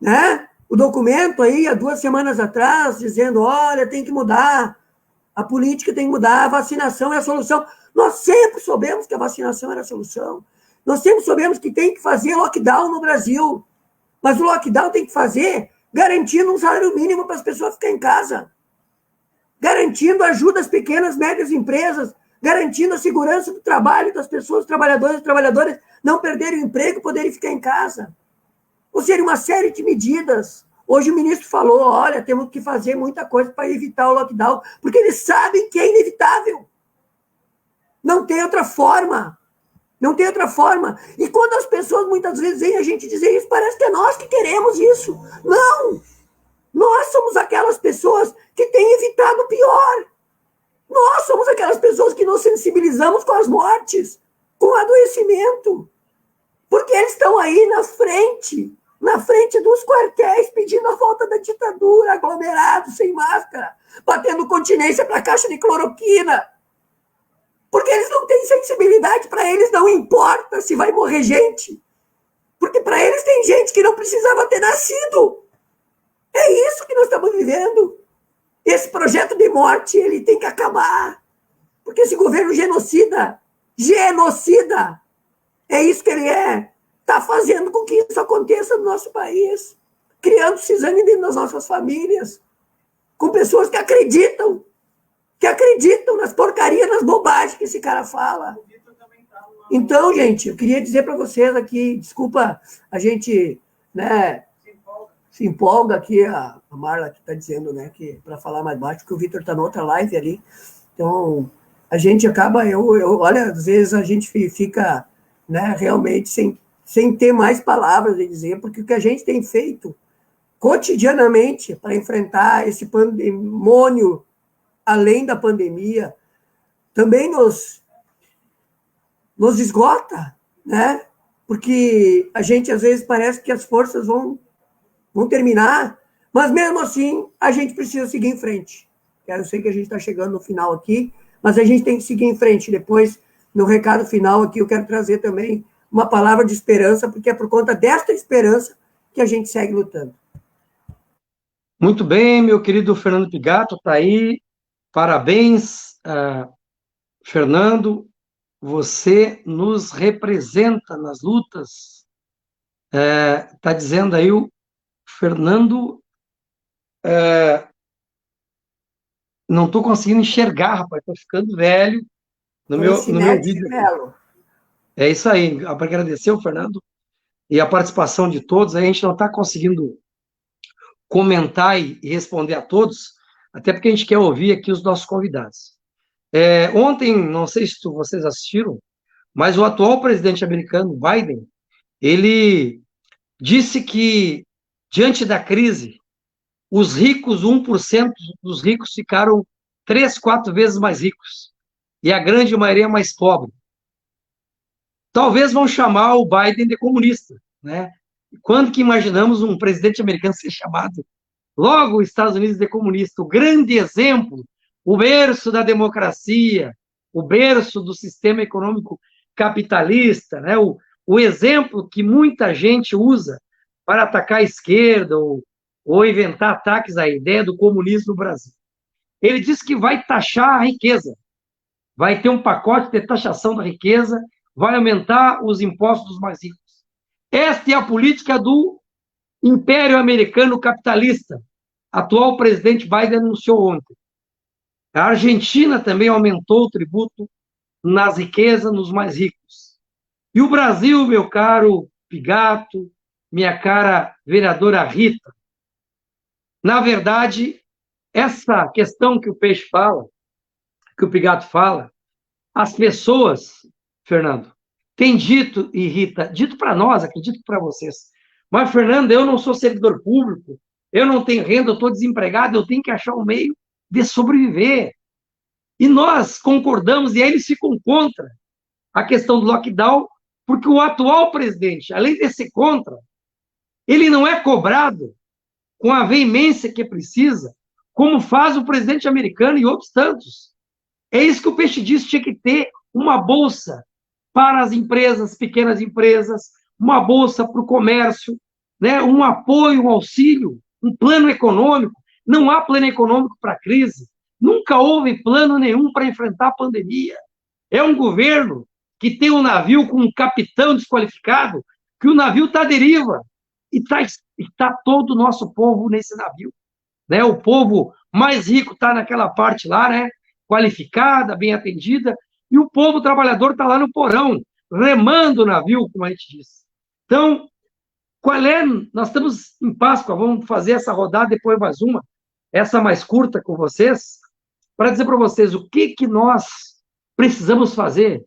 Né? O documento aí, há 2 semanas atrás, dizendo, olha, tem que mudar, a política tem que mudar, a vacinação é a solução. Nós sempre soubemos que a vacinação era a solução. Nós sempre soubemos que tem que fazer lockdown no Brasil. Mas o lockdown tem que fazer garantindo um salário mínimo para as pessoas ficarem em casa. Garantindo ajuda às pequenas, médias empresas, garantindo a segurança do trabalho das pessoas, trabalhadores e trabalhadoras, não perderem o emprego e poderem ficar em casa. Ou seja, uma série de medidas. Hoje o ministro falou, olha, temos que fazer muita coisa para evitar o lockdown, porque eles sabem que é inevitável. Não tem outra forma. Não tem outra forma. E quando as pessoas muitas vezes veem a gente dizer isso, parece que é nós que queremos isso. Não! Nós somos aquelas pessoas que têm evitado o pior. Nós somos aquelas pessoas que nos sensibilizamos com as mortes, com o adoecimento. Porque eles estão aí na frente dos quartéis, pedindo a volta da ditadura, aglomerados, sem máscara, batendo continência para a caixa de cloroquina. Porque eles não têm sensibilidade, para eles não importa se vai morrer gente. Porque para eles tem gente que não precisava ter nascido. É isso que nós estamos vivendo. Esse projeto de morte, ele tem que acabar. Porque esse governo genocida, é isso que ele é. Está fazendo com que isso aconteça no nosso país. Criando cisane dentro das nossas famílias. Com pessoas que acreditam nas porcarias, nas bobagens que esse cara fala. Então, gente, eu queria dizer para vocês aqui, desculpa, a gente, né, se empolga aqui, a Marla que está dizendo, né, que para falar mais baixo, que o Vitor está na outra live ali. Então, a gente acaba, olha, às vezes a gente fica, né, realmente sem ter mais palavras a dizer, porque o que a gente tem feito cotidianamente para enfrentar esse pandemônio além da pandemia, também nos esgota, né? Porque a gente, às vezes, parece que as forças vão terminar, mas, mesmo assim, a gente precisa seguir em frente. Eu sei que a gente está chegando no final aqui, mas a gente tem que seguir em frente. Depois, no recado final aqui, eu quero trazer também uma palavra de esperança, porque é por conta desta esperança que a gente segue lutando. Muito bem, meu querido Fernando Pigato, está aí. Parabéns, Fernando. Você nos representa nas lutas. Está dizendo aí o Fernando. Não estou conseguindo enxergar, rapaz. Estou ficando velho no meu vídeo. É isso aí. Para agradecer o Fernando e a participação de todos. A gente não está conseguindo comentar e responder a todos, até porque a gente quer ouvir aqui os nossos convidados. Ontem, não sei se vocês assistiram, mas o atual presidente americano, Biden, ele disse que, diante da crise, os ricos, 1% dos ricos ficaram 3, 4 vezes mais ricos, e a grande maioria mais pobre. Talvez vão chamar o Biden de comunista, né? Quando que imaginamos um presidente americano ser chamado logo os Estados Unidos de comunista? O grande exemplo, o berço da democracia, o berço do sistema econômico capitalista, né? O exemplo que muita gente usa para atacar a esquerda ou inventar ataques à ideia do comunismo no Brasil. Ele disse que vai taxar a riqueza, vai ter um pacote de taxação da riqueza, vai aumentar os impostos dos mais ricos. Esta é a política do Império Americano capitalista. O atual presidente Biden anunciou ontem. A Argentina também aumentou o tributo nas riquezas, nos mais ricos. E o Brasil, meu caro Pigato, minha cara vereadora Rita, na verdade, essa questão que o Peixe fala, que o Pigato fala, as pessoas, Fernando, têm dito, e Rita, dito para nós, acredito para vocês, mas, Fernando, eu não sou servidor público, eu não tenho renda, eu estou desempregado, eu tenho que achar um meio de sobreviver. E nós concordamos, e aí eles ficam contra a questão do lockdown, porque o atual presidente, além de ser contra, ele não é cobrado com a veemência que precisa, como faz o presidente americano e outros tantos. É isso que o Peixe disse, tinha que ter uma bolsa para as empresas, pequenas empresas, uma bolsa para o comércio, né? Um apoio, um auxílio, um plano econômico. Não há plano econômico para a crise. Nunca houve plano nenhum para enfrentar a pandemia. É um governo que tem um navio com um capitão desqualificado, que o navio está à deriva. E está todo o nosso povo nesse navio. Né? O povo mais rico está naquela parte lá, né? Qualificada, bem atendida, e o povo trabalhador está lá no porão, remando o navio, como a gente disse. Então, nós estamos em Páscoa, vamos fazer essa rodada, depois mais uma, essa mais curta com vocês, para dizer para vocês o que nós precisamos fazer,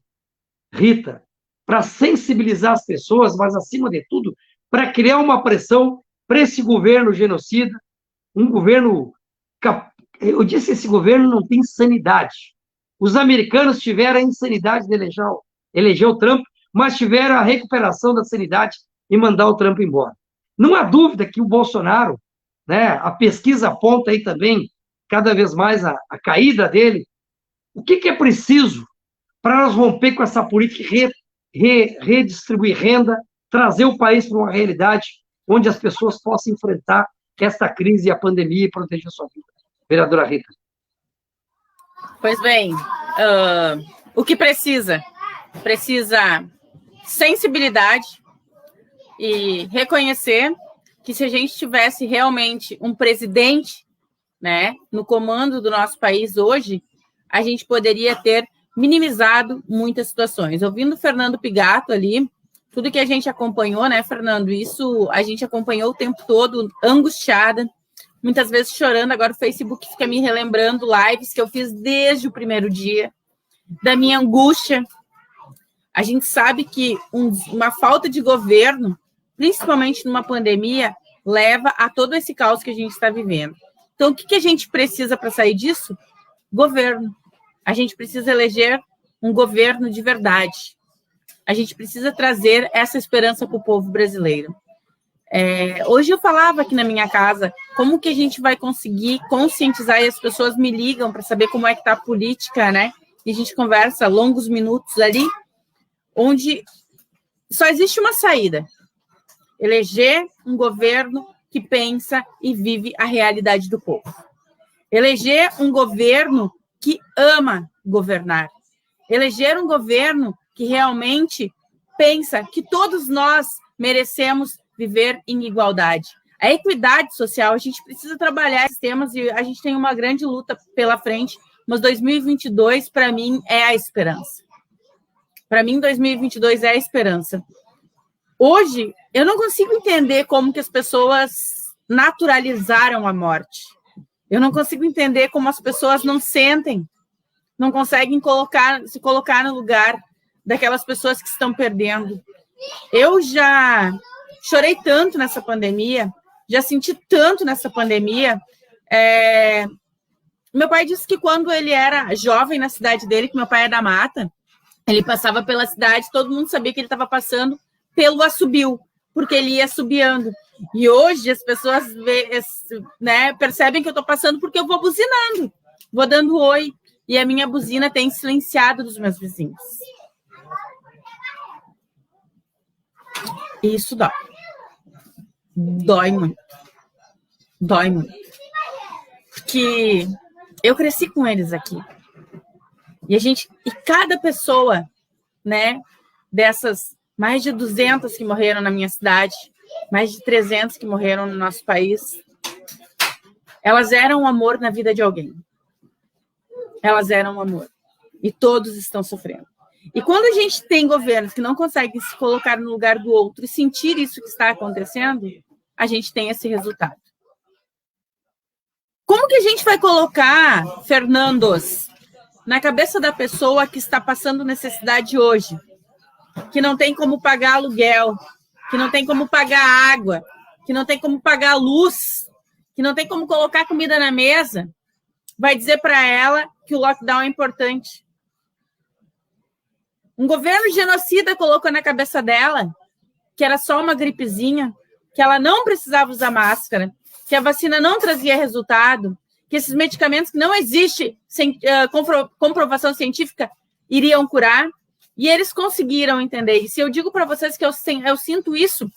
Rita, para sensibilizar as pessoas, mas, acima de tudo, para criar uma pressão para esse governo genocida, um governo... Eu disse que esse governo não tem sanidade. Os americanos tiveram a insanidade de eleger o Trump, mas tiveram a recuperação da sanidade e mandar o Trump embora. Não há dúvida que o Bolsonaro, né, a pesquisa aponta aí também, cada vez mais a caída dele. O que é preciso para nós romper com essa política e redistribuir renda, trazer o país para uma realidade onde as pessoas possam enfrentar esta crise e a pandemia e proteger a sua vida? Vereadora Rita. Pois bem, o que precisa? Precisa sensibilidade e reconhecer que, se a gente tivesse realmente um presidente, né, no comando do nosso país hoje, a gente poderia ter minimizado muitas situações. Ouvindo o Fernando Pigato ali, tudo que a gente acompanhou, né, Fernando, isso a gente acompanhou o tempo todo, angustiada, muitas vezes chorando. Agora o Facebook fica me relembrando lives que eu fiz desde o primeiro dia, da minha angústia. A gente sabe que uma falta de governo, principalmente numa pandemia, leva a todo esse caos que a gente está vivendo. Então, o que a gente precisa para sair disso? Governo. A gente precisa eleger um governo de verdade. A gente precisa trazer essa esperança para o povo brasileiro. Hoje eu falava aqui na minha casa como que a gente vai conseguir conscientizar, e as pessoas me ligam para saber como é que está a política, né? E a gente conversa longos minutos ali, onde só existe uma saída: eleger um governo que pensa e vive a realidade do povo. Eleger um governo que ama governar. Eleger um governo que realmente pensa que todos nós merecemos viver em igualdade. A equidade social, a gente precisa trabalhar esses temas e a gente tem uma grande luta pela frente, mas 2022, para mim, é a esperança. Para mim, 2022 é a esperança. Hoje, eu não consigo entender como que as pessoas naturalizaram a morte. Eu não consigo entender como as pessoas não sentem, não conseguem se colocar no lugar daquelas pessoas que estão perdendo. Eu já chorei tanto nessa pandemia, já senti tanto nessa pandemia. Meu pai disse que quando ele era jovem na cidade dele, que meu pai é da mata, ele passava pela cidade, todo mundo sabia que ele estava passando pelo assobio, porque ele ia assobiando. E hoje as pessoas percebem que eu estou passando porque eu vou buzinando, vou dando oi, e a minha buzina tem silenciado dos meus vizinhos. E isso dói. Dói muito. Dói muito. Porque eu cresci com eles aqui. E cada pessoa, né, dessas mais de 200 que morreram na minha cidade, mais de 300 que morreram no nosso país, elas eram um amor na vida de alguém. Elas eram um amor. E todos estão sofrendo. E quando a gente tem governos que não conseguem se colocar no lugar do outro e sentir isso que está acontecendo, a gente tem esse resultado. Como que a gente vai colocar, Fernandos, na cabeça da pessoa que está passando necessidade hoje, que não tem como pagar aluguel, que não tem como pagar água, que não tem como pagar luz, que não tem como colocar comida na mesa, vai dizer para ela que o lockdown é importante? Um governo genocida colocou na cabeça dela que era só uma gripezinha, que ela não precisava usar máscara, que a vacina não trazia resultado, que esses medicamentos que não existe comprovação científica iriam curar, e eles conseguiram entender isso. E eu digo para vocês que eu sinto isso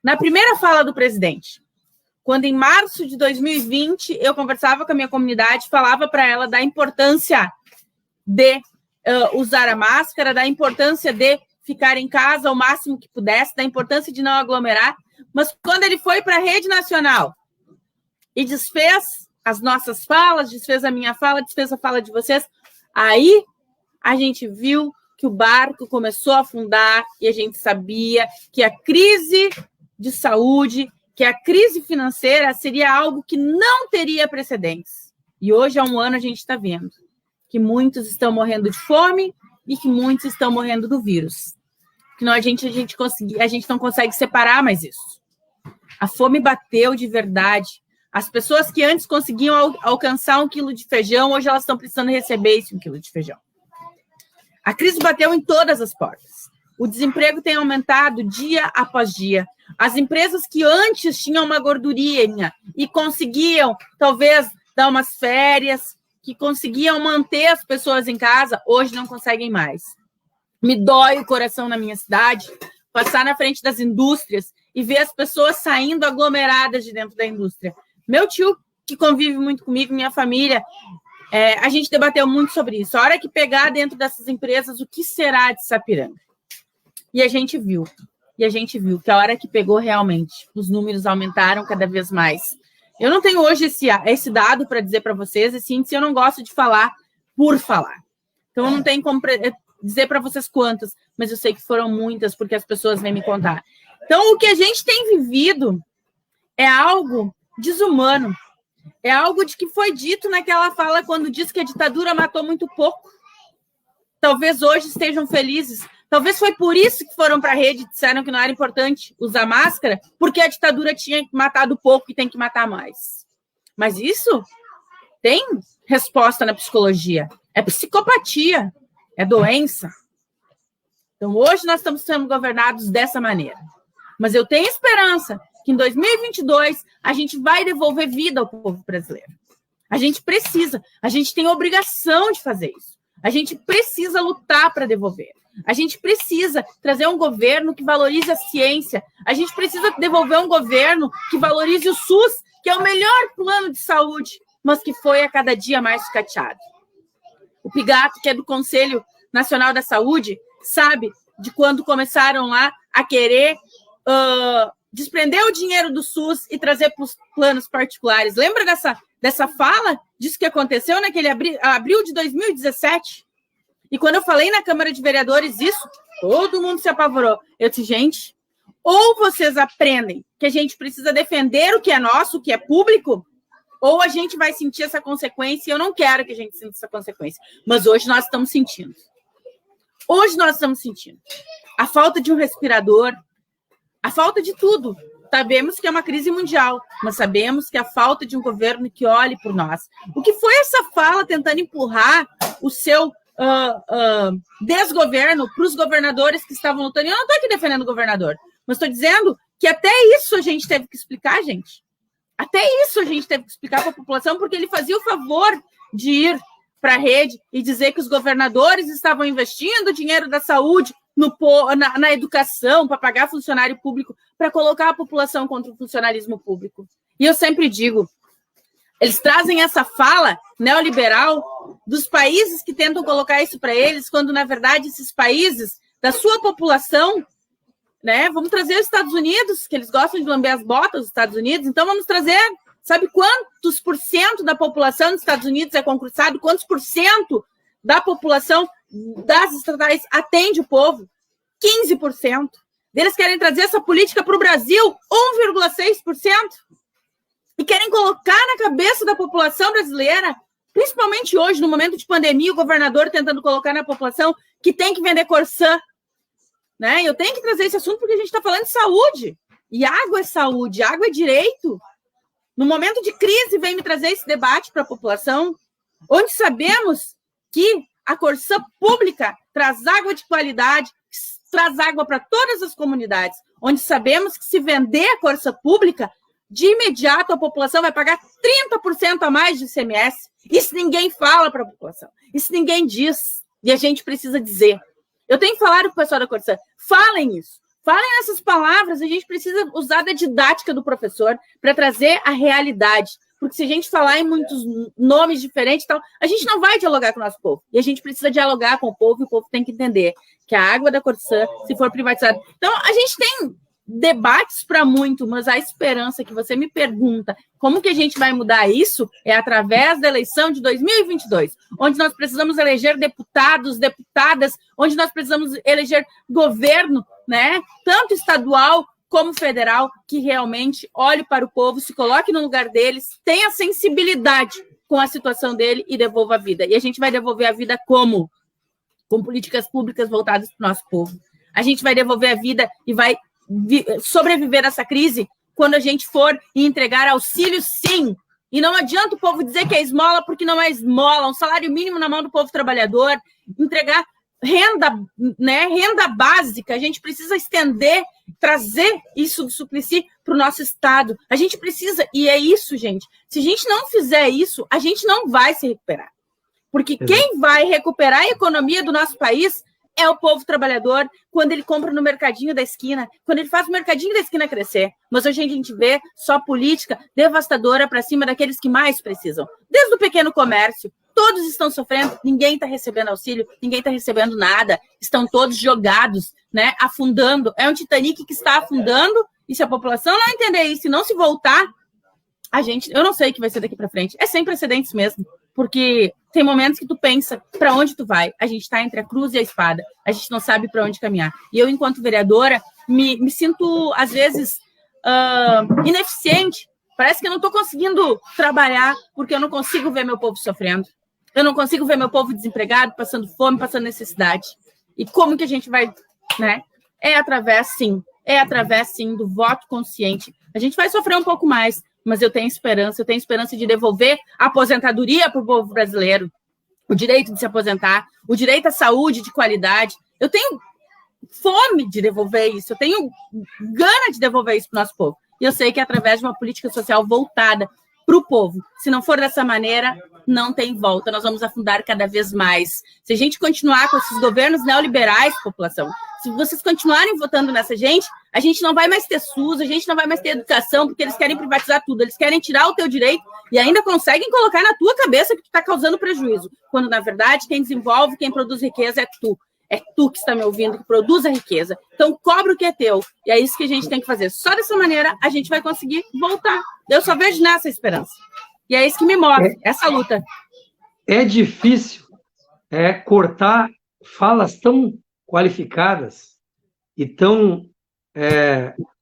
na primeira fala do presidente, quando em março de 2020 eu conversava com a minha comunidade, falava para ela da importância de usar a máscara, da importância de ficar em casa o máximo que pudesse, da importância de não aglomerar, mas quando ele foi para a rede nacional e desfez as nossas falas, desfez a minha fala, desfez a fala de vocês, aí a gente viu que o barco começou a afundar e a gente sabia que a crise de saúde, que a crise financeira seria algo que não teria precedentes. E hoje, há um ano, a gente está vendo que muitos estão morrendo de fome e que muitos estão morrendo do vírus. Que a gente não consegue separar mais isso. A fome bateu de verdade. As pessoas que antes conseguiam alcançar 1 quilo de feijão, hoje elas estão precisando receber esse 1 quilo de feijão. A crise bateu em todas as portas. O desemprego tem aumentado dia após dia. As empresas que antes tinham uma gordurinha e conseguiam, talvez, dar umas férias, que conseguiam manter as pessoas em casa, hoje não conseguem mais. Me dói o coração na minha cidade, passar na frente das indústrias e ver as pessoas saindo aglomeradas de dentro da indústria. Meu tio, que convive muito comigo, minha família, a gente debateu muito sobre isso. A hora que pegar dentro dessas empresas, o que será de Sapiranga? E a gente viu que a hora que pegou realmente, os números aumentaram cada vez mais. Eu não tenho hoje esse dado para dizer para vocês, esse índice eu não gosto de falar por falar. Então, eu não tenho como dizer para vocês quantas, mas eu sei que foram muitas, porque as pessoas vêm me contar. Então, o que a gente tem vivido é algo desumano. É algo de que foi dito naquela fala quando disse que a ditadura matou muito pouco. Talvez hoje estejam felizes, Talvez foi por isso que foram para a rede e disseram que não era importante usar máscara, porque a ditadura tinha matado pouco e tem que matar mais. Mas isso tem resposta na psicologia. É psicopatia, é doença. Então, hoje nós estamos sendo governados dessa maneira. Mas eu tenho esperança que em 2022 a gente vai devolver vida ao povo brasileiro. A gente precisa, a gente tem a obrigação de fazer isso. A gente precisa lutar para devolver. A gente precisa trazer um governo que valorize a ciência. A gente precisa devolver um governo que valorize o SUS, que é o melhor plano de saúde, mas que foi a cada dia mais sucateado. O Pigato, que é do Conselho Nacional da Saúde, sabe de quando começaram lá a querer desprender o dinheiro do SUS e trazer para os planos particulares. Lembra dessa fala, disso que aconteceu naquele abril de 2017? E quando eu falei na Câmara de Vereadores isso, todo mundo se apavorou. Eu disse, gente, ou vocês aprendem que a gente precisa defender o que é nosso, o que é público, ou a gente vai sentir essa consequência, e eu não quero que a gente sinta essa consequência. Mas hoje nós estamos sentindo. Hoje nós estamos sentindo. A falta de um respirador, a falta de tudo. Sabemos que é uma crise mundial, mas sabemos que a falta de um governo que olhe por nós. O que foi essa fala tentando empurrar o seu desgoverno para os governadores que estavam lutando? Eu não estou aqui defendendo o governador, mas estou dizendo que até isso a gente teve que explicar, gente. Até isso a gente teve que explicar para a população, porque ele fazia o favor de ir para a rede e dizer que os governadores estavam investindo dinheiro da saúde na educação, para pagar funcionário público, para colocar a população contra o funcionalismo público. E eu sempre digo, eles trazem essa fala neoliberal dos países que tentam colocar isso para eles, quando, na verdade, esses países, da sua população, né, vamos trazer os Estados Unidos, que eles gostam de lamber as botas dos Estados Unidos, então vamos trazer, sabe quantos por cento da população dos Estados Unidos é concursado? Quantos por cento da população das estatais atende o povo? 15%. Eles querem trazer essa política para o Brasil, 1,6%. E querem colocar na cabeça da população brasileira, principalmente hoje, no momento de pandemia, o governador tentando colocar na população que tem que vender Corsã. Né? Eu tenho que trazer esse assunto porque a gente está falando de saúde. E água é saúde, água é direito. No momento de crise, vem me trazer esse debate para a população, onde sabemos que a Corsã pública traz água de qualidade, traz água para todas as comunidades, onde sabemos que se vender a Corsã pública, de imediato a população vai pagar 30% a mais de ICMS. Isso ninguém fala para a população. Isso ninguém diz. E a gente precisa dizer. Eu tenho que falar com o pessoal da Corsã. Falem isso. Falem essas palavras. A gente precisa usar da didática do professor para trazer a realidade. Porque se a gente falar em muitos nomes diferentes, tal, a gente não vai dialogar com o nosso povo. E a gente precisa dialogar com o povo, e o povo tem que entender que a água da Corsã, se for privatizada... Então, a gente tem debates para muito, mas a esperança que você me pergunta como que a gente vai mudar isso é através da eleição de 2022, onde nós precisamos eleger deputados, deputadas, onde nós precisamos eleger governo, né, tanto estadual como federal, que realmente olhe para o povo, se coloque no lugar deles, tenha sensibilidade com a situação dele e devolva a vida. E a gente vai devolver a vida como? Com políticas públicas voltadas para o nosso povo. A gente vai devolver a vida e vai sobreviver a essa crise quando a gente for entregar auxílio, sim. E não adianta o povo dizer que é esmola, porque não é esmola. Um salário mínimo na mão do povo trabalhador, entregar renda, né, renda básica. A gente precisa estender, trazer isso do Suplicy para o nosso estado. A gente precisa, e é isso, gente. Se a gente não fizer isso, a gente não vai se recuperar. Porque quem vai recuperar a economia do nosso país é o povo trabalhador, quando ele compra no mercadinho da esquina, quando ele faz o mercadinho da esquina crescer. Mas hoje a gente vê só política devastadora para cima daqueles que mais precisam. Desde o pequeno comércio, todos estão sofrendo, ninguém está recebendo auxílio, ninguém está recebendo nada, estão todos jogados, né, afundando. É um Titanic que está afundando, e se a população não entender isso e não se voltar, eu não sei o que vai ser daqui para frente. É sem precedentes mesmo. Porque tem momentos que tu pensa para onde tu vai. A gente está entre a cruz e a espada. A gente não sabe para onde caminhar. E eu, enquanto vereadora, me sinto, às vezes, ineficiente. Parece que eu não estou conseguindo trabalhar porque eu não consigo ver meu povo sofrendo. Eu não consigo ver meu povo desempregado, passando fome, passando necessidade. E como que a gente vai, né? É através, sim, do voto consciente. A gente vai sofrer um pouco mais, mas eu tenho esperança de devolver a aposentadoria para o povo brasileiro, o direito de se aposentar, o direito à saúde de qualidade. Eu tenho fome de devolver isso, eu tenho gana de devolver isso para o nosso povo. E eu sei que é através de uma política social voltada para o povo. Se não for dessa maneira, não tem volta. Nós vamos afundar cada vez mais. Se a gente continuar com esses governos neoliberais, população, se vocês continuarem votando nessa gente, a gente não vai mais ter SUS, a gente não vai mais ter educação, porque eles querem privatizar tudo, eles querem tirar o teu direito e ainda conseguem colocar na tua cabeça que tu está causando prejuízo, quando, na verdade, quem desenvolve, quem produz riqueza é tu. É tu que está me ouvindo, que produz a riqueza. Então, cobra o que é teu. E é isso que a gente tem que fazer. Só dessa maneira, a gente vai conseguir voltar. Eu só vejo nessa esperança. E é isso que me move, essa luta. É difícil cortar falas tão qualificadas e tão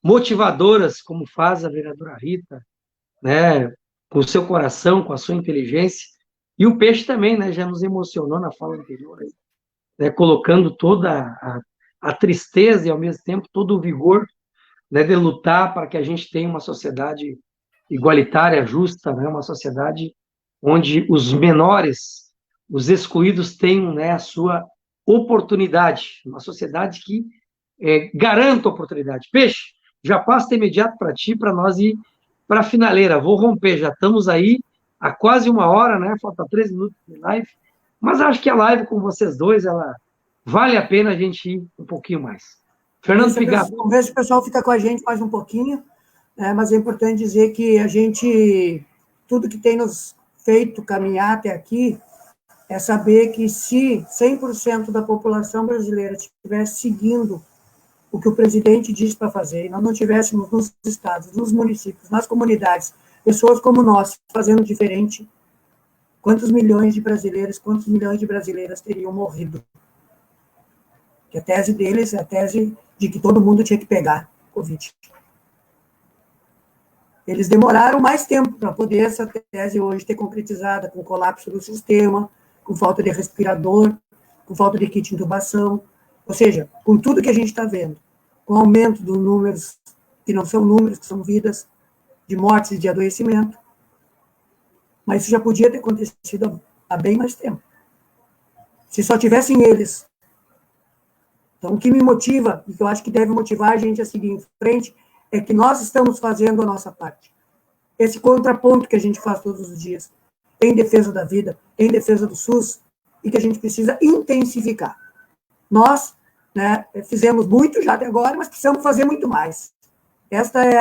motivadoras como faz a vereadora Rita, né, com o seu coração, com a sua inteligência. E o Peixe também, né, já nos emocionou na fala anterior, né, colocando toda a tristeza e, ao mesmo tempo, todo o vigor, né, de lutar para que a gente tenha uma sociedade igualitária, justa, né, uma sociedade onde os menores, os excluídos tenham, né, a sua oportunidade, uma sociedade que garanta oportunidade. Peixe, já passo de imediato para ti, para nós ir para a finaleira. Vou romper, já estamos aí há quase 1 hora, né, falta 13 minutos de live, mas acho que a live com vocês dois, ela vale a pena a gente ir um pouquinho mais. Fernando Pigato. Vamos ver se o pessoal fica com a gente mais um pouquinho, mas é importante dizer que a gente, tudo que tem nos feito caminhar até aqui, é saber que se 100% da população brasileira estivesse seguindo o que o presidente disse para fazer, e nós não tivéssemos nos estados, nos municípios, nas comunidades, pessoas como nós fazendo diferente, quantos milhões de brasileiras teriam morrido? Que a tese deles é a tese de que todo mundo tinha que pegar Covid. Eles demoraram mais tempo para poder essa tese hoje ter concretizada, com colapso do sistema, com falta de respirador, com falta de kit de intubação, ou seja, com tudo que a gente está vendo, com o aumento dos números, que não são números, que são vidas, de mortes e de adoecimento. Mas isso já podia ter acontecido há bem mais tempo. Se só tivessem eles. Então, o que me motiva, e que eu acho que deve motivar a gente a seguir em frente, é que nós estamos fazendo a nossa parte. Esse contraponto que a gente faz todos os dias, em defesa da vida, em defesa do SUS, e que a gente precisa intensificar. Nós, né, fizemos muito já até agora, mas precisamos fazer muito mais. Esta é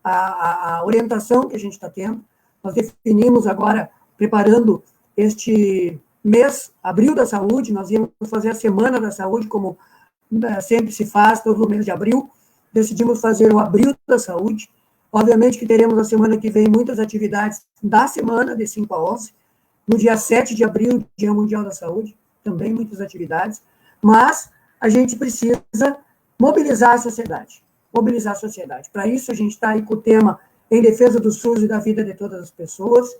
a orientação que a gente está tendo. Nós definimos agora, preparando este mês, Abril da Saúde, nós íamos fazer a Semana da Saúde, como sempre se faz, todo mês de abril. Decidimos fazer o Abril da Saúde. Obviamente que teremos a semana que vem muitas atividades da semana, de 5 a 11. No dia 7 de abril, Dia Mundial da Saúde, também muitas atividades. Mas a gente precisa mobilizar a sociedade. Mobilizar a sociedade. Para isso, a gente está aí com o tema em defesa do SUS e da vida de todas as pessoas,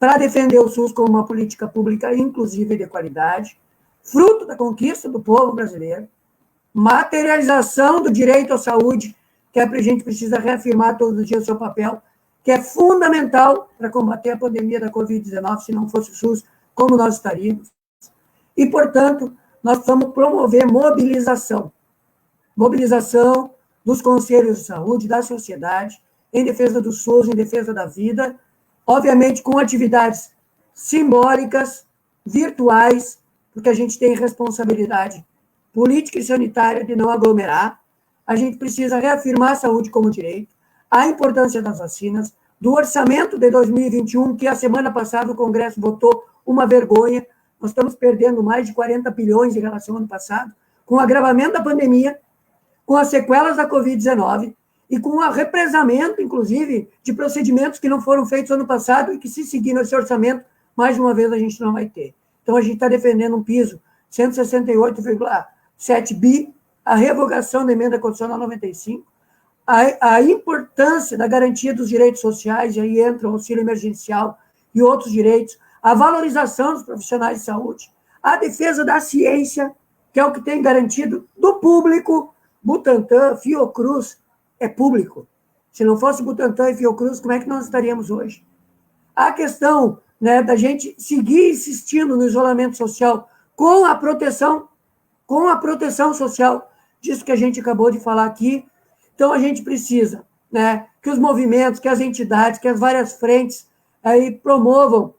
para defender o SUS como uma política pública inclusiva e de qualidade, fruto da conquista do povo brasileiro, materialização do direito à saúde, que a gente precisa reafirmar todos os dias o seu papel, que é fundamental para combater a pandemia da Covid-19, se não fosse o SUS, como nós estaríamos. E, portanto, nós vamos promover mobilização dos conselhos de saúde, da sociedade, em defesa do SUS, em defesa da vida, obviamente com atividades simbólicas, virtuais, porque a gente tem responsabilidade política e sanitária de não aglomerar. A gente precisa reafirmar a saúde como direito, a importância das vacinas, do orçamento de 2021, que a semana passada o Congresso votou uma vergonha. Nós estamos perdendo mais de 40 bilhões em relação ao ano passado, com o agravamento da pandemia, com as sequelas da Covid-19 e com o represamento, inclusive, de procedimentos que não foram feitos ano passado e que, se seguir nesse orçamento, mais uma vez a gente não vai ter. Então, a gente está defendendo um piso 168,7 bi, a revogação da emenda constitucional 95, a importância da garantia dos direitos sociais, e aí entra o auxílio emergencial e outros direitos, a valorização dos profissionais de saúde, a defesa da ciência, que é o que tem garantido do público. Butantan, Fiocruz, é público. Se não fosse Butantan e Fiocruz, como é que nós estaríamos hoje? A questão, né, da gente seguir insistindo no isolamento social com a proteção social, disso que a gente acabou de falar aqui. Então, a gente precisa, né, que os movimentos, que as entidades, que as várias frentes aí promovam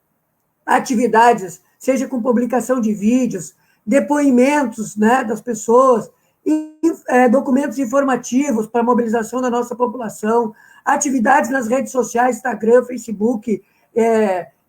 atividades, seja com publicação de vídeos, depoimentos, né, das pessoas, documentos informativos para a mobilização da nossa população, atividades nas redes sociais, Instagram, Facebook,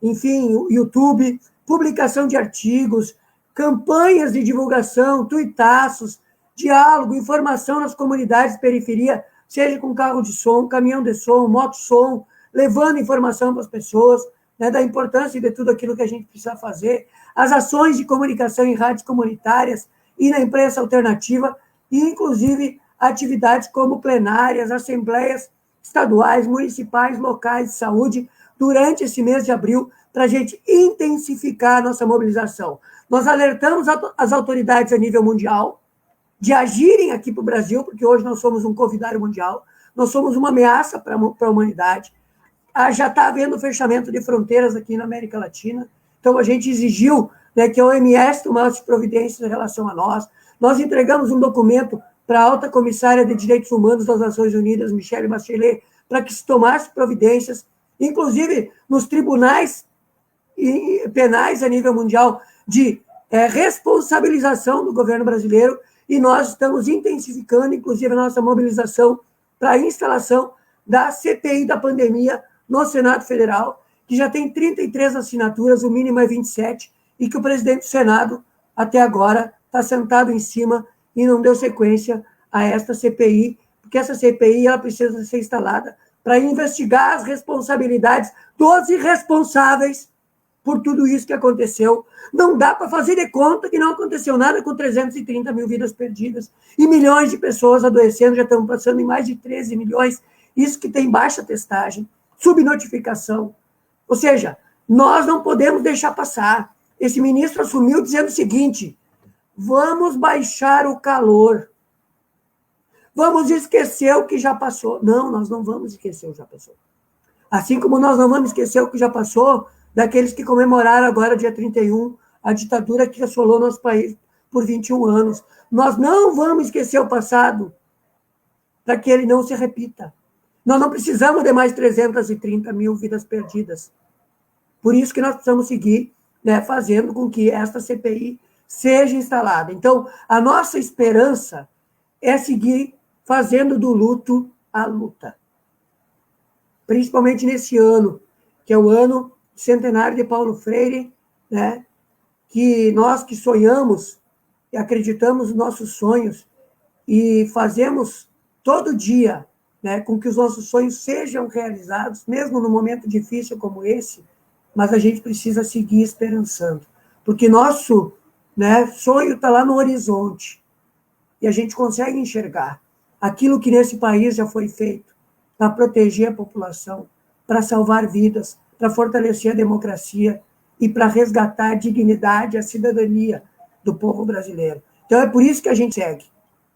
enfim, YouTube, publicação de artigos, campanhas de divulgação, tuitaços, diálogo, informação nas comunidades de periferia, seja com carro de som, caminhão de som, moto-som, levando informação para as pessoas, né, da importância de tudo aquilo que a gente precisa fazer, as ações de comunicação em rádios comunitárias e na imprensa alternativa, e, inclusive, atividades como plenárias, assembleias estaduais, municipais, locais de saúde, durante esse mês de abril, para a gente intensificar a nossa mobilização. Nós alertamos as autoridades a nível mundial de agirem aqui para o Brasil, porque hoje nós somos um covidário mundial, nós somos uma ameaça para a humanidade. Já está havendo fechamento de fronteiras aqui na América Latina, então a gente exigiu, né, que a OMS tomasse providências em relação a nós. Nós entregamos um documento para a alta comissária de Direitos Humanos das Nações Unidas, Michelle Bachelet, para que se tomasse providências, inclusive nos tribunais penais a nível mundial, de responsabilização do governo brasileiro, e nós estamos intensificando, inclusive, a nossa mobilização para a instalação da CPI da pandemia no Senado Federal, que já tem 33 assinaturas, o mínimo é 27, e que o presidente do Senado, até agora, está sentado em cima e não deu sequência a esta CPI, porque essa CPI ela precisa ser instalada para investigar as responsabilidades dos irresponsáveis por tudo isso que aconteceu. Não dá para fazer de conta que não aconteceu nada com 330 mil vidas perdidas e milhões de pessoas adoecendo, já estamos passando em mais de 13 milhões, isso que tem baixa testagem, subnotificação. Ou seja, nós não podemos deixar passar. Esse ministro assumiu dizendo o seguinte: vamos baixar o calor, vamos esquecer o que já passou. Não, nós não vamos esquecer o que já passou. Assim como nós não vamos esquecer o que já passou daqueles que comemoraram agora, dia 31, a ditadura que assolou nosso país por 21 anos. Nós não vamos esquecer o passado para que ele não se repita. Nós não precisamos de mais 330 mil vidas perdidas. Por isso que nós precisamos seguir, né, fazendo com que esta CPI seja instalada. Então, a nossa esperança é seguir fazendo do luto a luta. Principalmente nesse ano, que é o ano centenário de Paulo Freire, né, que nós que sonhamos e acreditamos nos nossos sonhos e fazemos todo dia, né, com que os nossos sonhos sejam realizados, mesmo num momento difícil como esse, mas a gente precisa seguir esperançando, porque nosso, né, sonho está lá no horizonte e a gente consegue enxergar aquilo que nesse país já foi feito para proteger a população, para salvar vidas, para fortalecer a democracia e para resgatar a dignidade, a cidadania do povo brasileiro. Então, é por isso que a gente segue.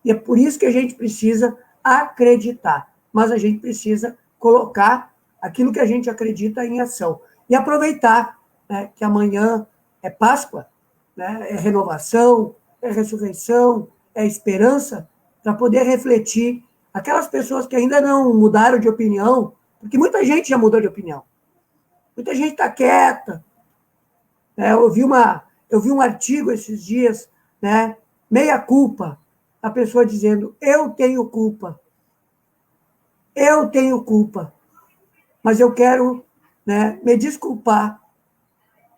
E é por isso que a gente precisa acreditar. Mas a gente precisa colocar aquilo que a gente acredita em ação. E aproveitar, né, que amanhã é Páscoa, né, é renovação, é ressurreição, é esperança, para poder refletir aquelas pessoas que ainda não mudaram de opinião, porque muita gente já mudou de opinião. Muita gente está quieta. Né? Eu vi um artigo esses dias, né? Meia culpa, a pessoa dizendo: eu tenho culpa, mas eu quero, né, me desculpar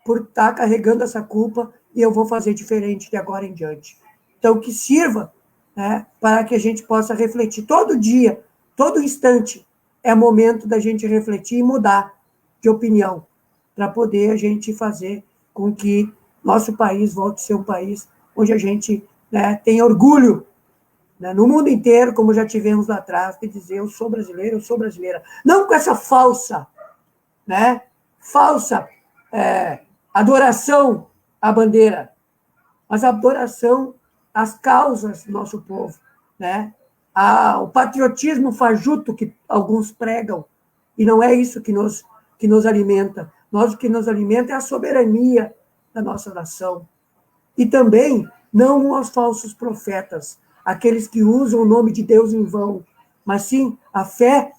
por estar carregando essa culpa e eu vou fazer diferente de agora em diante. Então, que sirva, né, para que a gente possa refletir todo dia, todo instante, é momento da gente refletir e mudar de opinião, para poder a gente fazer com que nosso país volte a ser um país onde a gente, né, tem orgulho, né, no mundo inteiro, como já tivemos lá atrás, de dizer: eu sou brasileiro, eu sou brasileira. Não com essa falsa, né, adoração à bandeira, mas a adoração as causas do nosso povo, né? O patriotismo fajuto que alguns pregam, e não é isso que nos alimenta. O que nos alimenta é a soberania da nossa nação. E também não os falsos profetas, aqueles que usam o nome de Deus em vão, mas sim a fé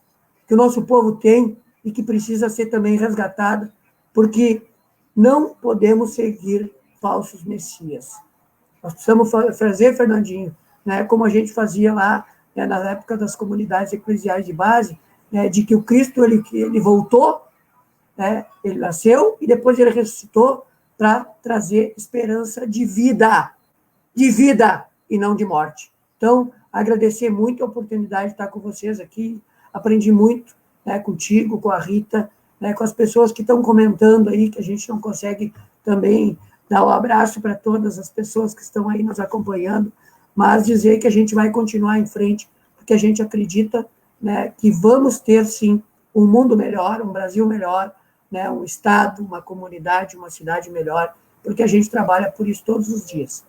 que o nosso povo tem e que precisa ser também resgatada, porque não podemos seguir falsos messias. Nós precisamos fazer, Fernandinho, né, como a gente fazia lá, né, na época das comunidades eclesiais de base, né, de que o Cristo ele voltou, né, ele nasceu e depois ele ressuscitou para trazer esperança de vida e não de morte. Então, agradecer muito a oportunidade de estar com vocês aqui, aprendi muito, né, contigo, com a Rita, né, com as pessoas que estão comentando aí, que a gente não consegue também dar um abraço para todas as pessoas que estão aí nos acompanhando, mas dizer que a gente vai continuar em frente, porque a gente acredita, né, que vamos ter, sim, um mundo melhor, um Brasil melhor, né, um estado, uma comunidade, uma cidade melhor, porque a gente trabalha por isso todos os dias.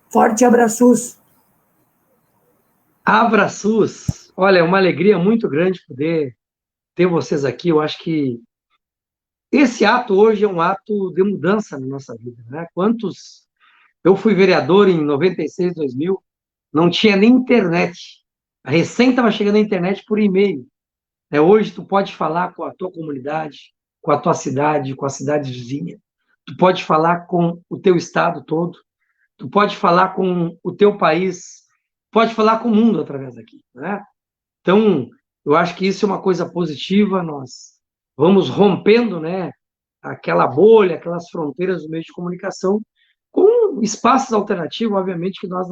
Forte abraços. Abraços. Olha, é uma alegria muito grande poder ter vocês aqui. Eu acho que esse ato hoje é um ato de mudança na nossa vida, né? Eu fui vereador em 96, 2000, não tinha nem internet. Recém estava chegando a internet por e-mail. Hoje tu pode falar com a tua comunidade, com a tua cidade, com a cidade vizinha. Tu pode falar com o teu estado todo. Tu pode falar com o teu país. Pode falar com o mundo através daqui, né? Então, eu acho que isso é uma coisa positiva. Nós vamos rompendo, né, aquela bolha, aquelas fronteiras do meio de comunicação, com espaços alternativos, obviamente que nós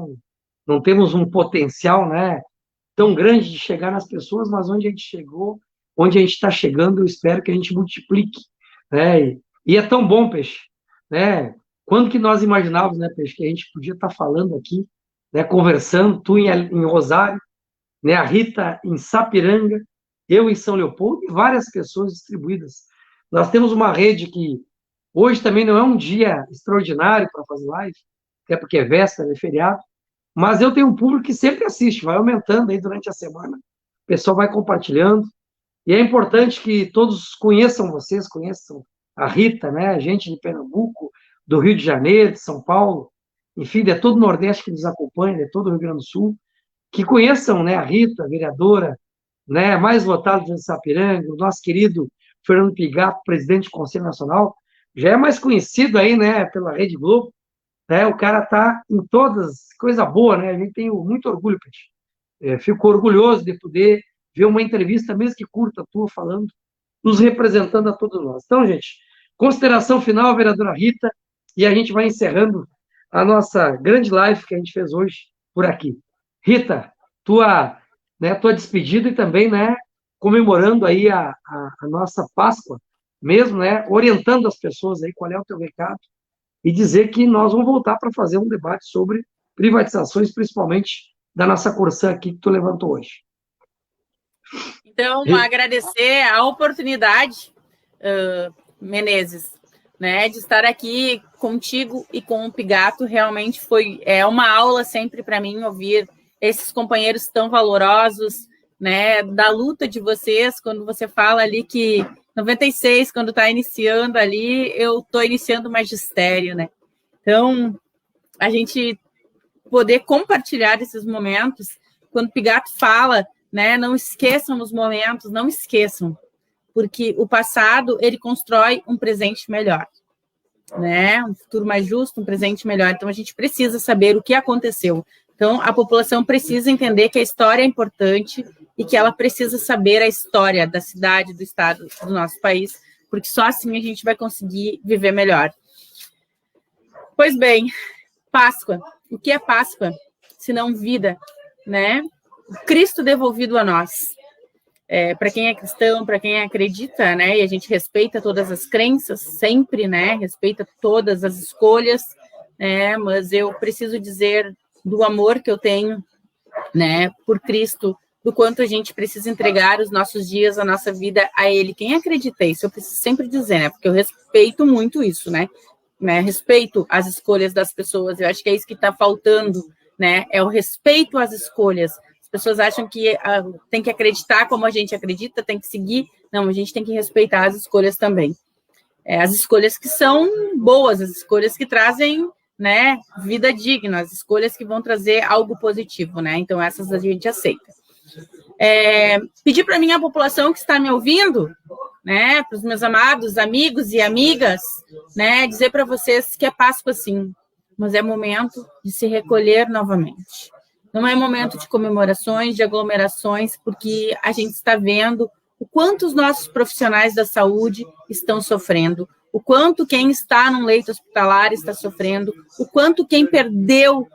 não temos um potencial, né, tão grande de chegar nas pessoas, mas onde a gente chegou, onde a gente está chegando, eu espero que a gente multiplique, né? E é tão bom, Peixe, né? Quando que nós imaginávamos, né, Peixe, que a gente podia estar falando aqui, né, conversando, tu em Rosário, né, a Rita em Sapiranga, eu em São Leopoldo e várias pessoas distribuídas. Nós temos uma rede que hoje também não é um dia extraordinário para fazer live, até porque é véspera, é feriado, mas eu tenho um público que sempre assiste, vai aumentando aí durante a semana, o pessoal vai compartilhando, e é importante que todos conheçam vocês, conheçam a Rita, né, a gente de Pernambuco, do Rio de Janeiro, de São Paulo, enfim, de todo o Nordeste que nos acompanha, de todo o Rio Grande do Sul, que conheçam, né, a Rita, a vereadora, né, mais votada de Sapiranga, o nosso querido Fernando Pigato, presidente do Conselho Nacional, já é mais conhecido aí, né, pela Rede Globo, né, o cara tá em todas, coisa boa, né, a gente tem muito orgulho, Peixe. Fico orgulhoso de poder ver uma entrevista, mesmo que curta, tua falando, nos representando a todos nós. Então, gente, consideração final, vereadora Rita, e a gente vai encerrando a nossa grande live que a gente fez hoje por aqui. Rita, tua despedida e também, né, comemorando aí a nossa Páscoa, mesmo, né, orientando as pessoas aí qual é o teu recado e dizer que nós vamos voltar para fazer um debate sobre privatizações, principalmente da nossa Corsã aqui que tu levantou hoje. Então, agradecer a oportunidade, Menezes, né, de estar aqui contigo e com o Pigato. Realmente é uma aula sempre para mim ouvir esses companheiros tão valorosos, né, da luta de vocês, quando você fala ali que 96, quando está iniciando ali, eu estou iniciando o magistério, né? Então, a gente poder compartilhar esses momentos, quando o Pigato fala, né, não esqueçam os momentos, não esqueçam, porque o passado, ele constrói um presente melhor, né? Um futuro mais justo, um presente melhor. Então, a gente precisa saber o que aconteceu. Então, a população precisa entender que a história é importante e que ela precisa saber a história da cidade, do estado, do nosso país, porque só assim a gente vai conseguir viver melhor. Pois bem, Páscoa. O que é Páscoa? Se não vida, né? Cristo devolvido a nós. Para quem é cristão, para quem acredita, né? E a gente respeita todas as crenças, sempre, né? Respeita todas as escolhas, né? Mas eu preciso dizer do amor que eu tenho, né, por Cristo, do quanto a gente precisa entregar os nossos dias, a nossa vida a Ele. Quem acredita isso, eu preciso sempre dizer, né, porque eu respeito muito isso, né, né? Respeito às escolhas das pessoas. Eu acho que é isso que está faltando, né? É o respeito às escolhas. As pessoas acham que tem que acreditar como a gente acredita, tem que seguir. Não, a gente tem que respeitar as escolhas também. As escolhas que são boas, as escolhas que trazem, né, vida digna, as escolhas que vão trazer algo positivo, né? Então, essas a gente aceita. Pedir para a minha população que está me ouvindo, né, para os meus amados amigos e amigas, né, dizer para vocês que é Páscoa sim, mas é momento de se recolher novamente. Não é momento de comemorações, de aglomerações, porque a gente está vendo o quanto os nossos profissionais da saúde estão sofrendo, o quanto quem está num leito hospitalar está sofrendo, o quanto quem perdeu,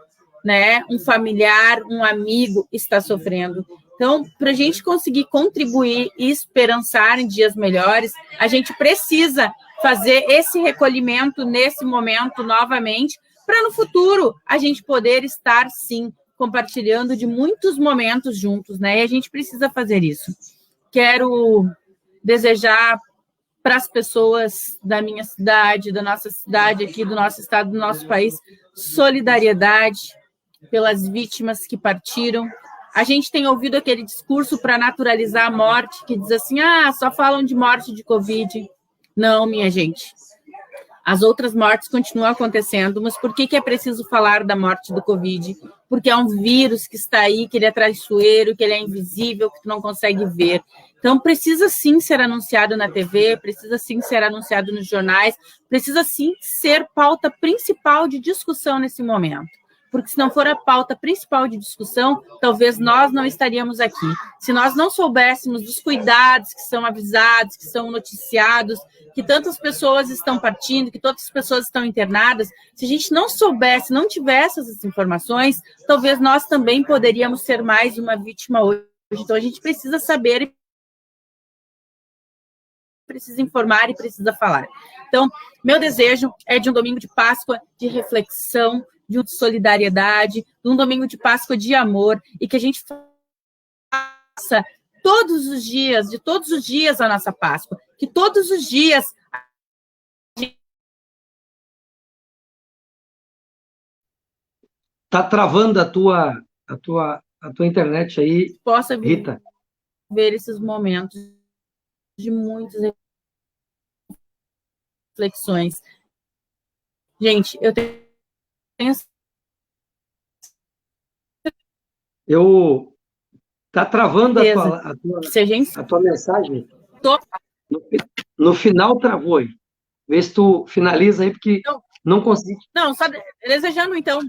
né, um familiar, um amigo está sofrendo. Então, para a gente conseguir contribuir e esperançar em dias melhores, a gente precisa fazer esse recolhimento nesse momento novamente, para no futuro a gente poder estar, sim, compartilhando de muitos momentos juntos, né? E a gente precisa fazer isso. Quero desejar para as pessoas da minha cidade, da nossa cidade aqui, do nosso estado, do nosso país, solidariedade pelas vítimas que partiram. A gente tem ouvido aquele discurso para naturalizar a morte, que diz assim, só falam de morte de Covid. Não, minha gente. As outras mortes continuam acontecendo, mas por que é preciso falar da morte do Covid? Porque é um vírus que está aí, que ele é traiçoeiro, que ele é invisível, que tu não consegue ver. Então, precisa sim ser anunciado na TV, precisa sim ser anunciado nos jornais, precisa sim ser pauta principal de discussão nesse momento. Porque se não for a pauta principal de discussão, talvez nós não estaríamos aqui. Se nós não soubéssemos dos cuidados que são avisados, que são noticiados, que tantas pessoas estão partindo, que tantas pessoas estão internadas, se a gente não soubesse, não tivesse essas informações, talvez nós também poderíamos ser mais uma vítima hoje. Então, a gente precisa saber, precisa informar e precisa falar. Então, meu desejo é de um domingo de Páscoa, de reflexão, de solidariedade, de um domingo de Páscoa de amor, e que a gente faça todos os dias a nossa Páscoa, que todos os dias Tá travando a tua internet aí, possa Rita. ver esses momentos de muitas reflexões. Gente, eu tenho Tá travando a tua mensagem. No final travou aí. Vê se tu finaliza aí, porque não consegui. Não, só desejando, então.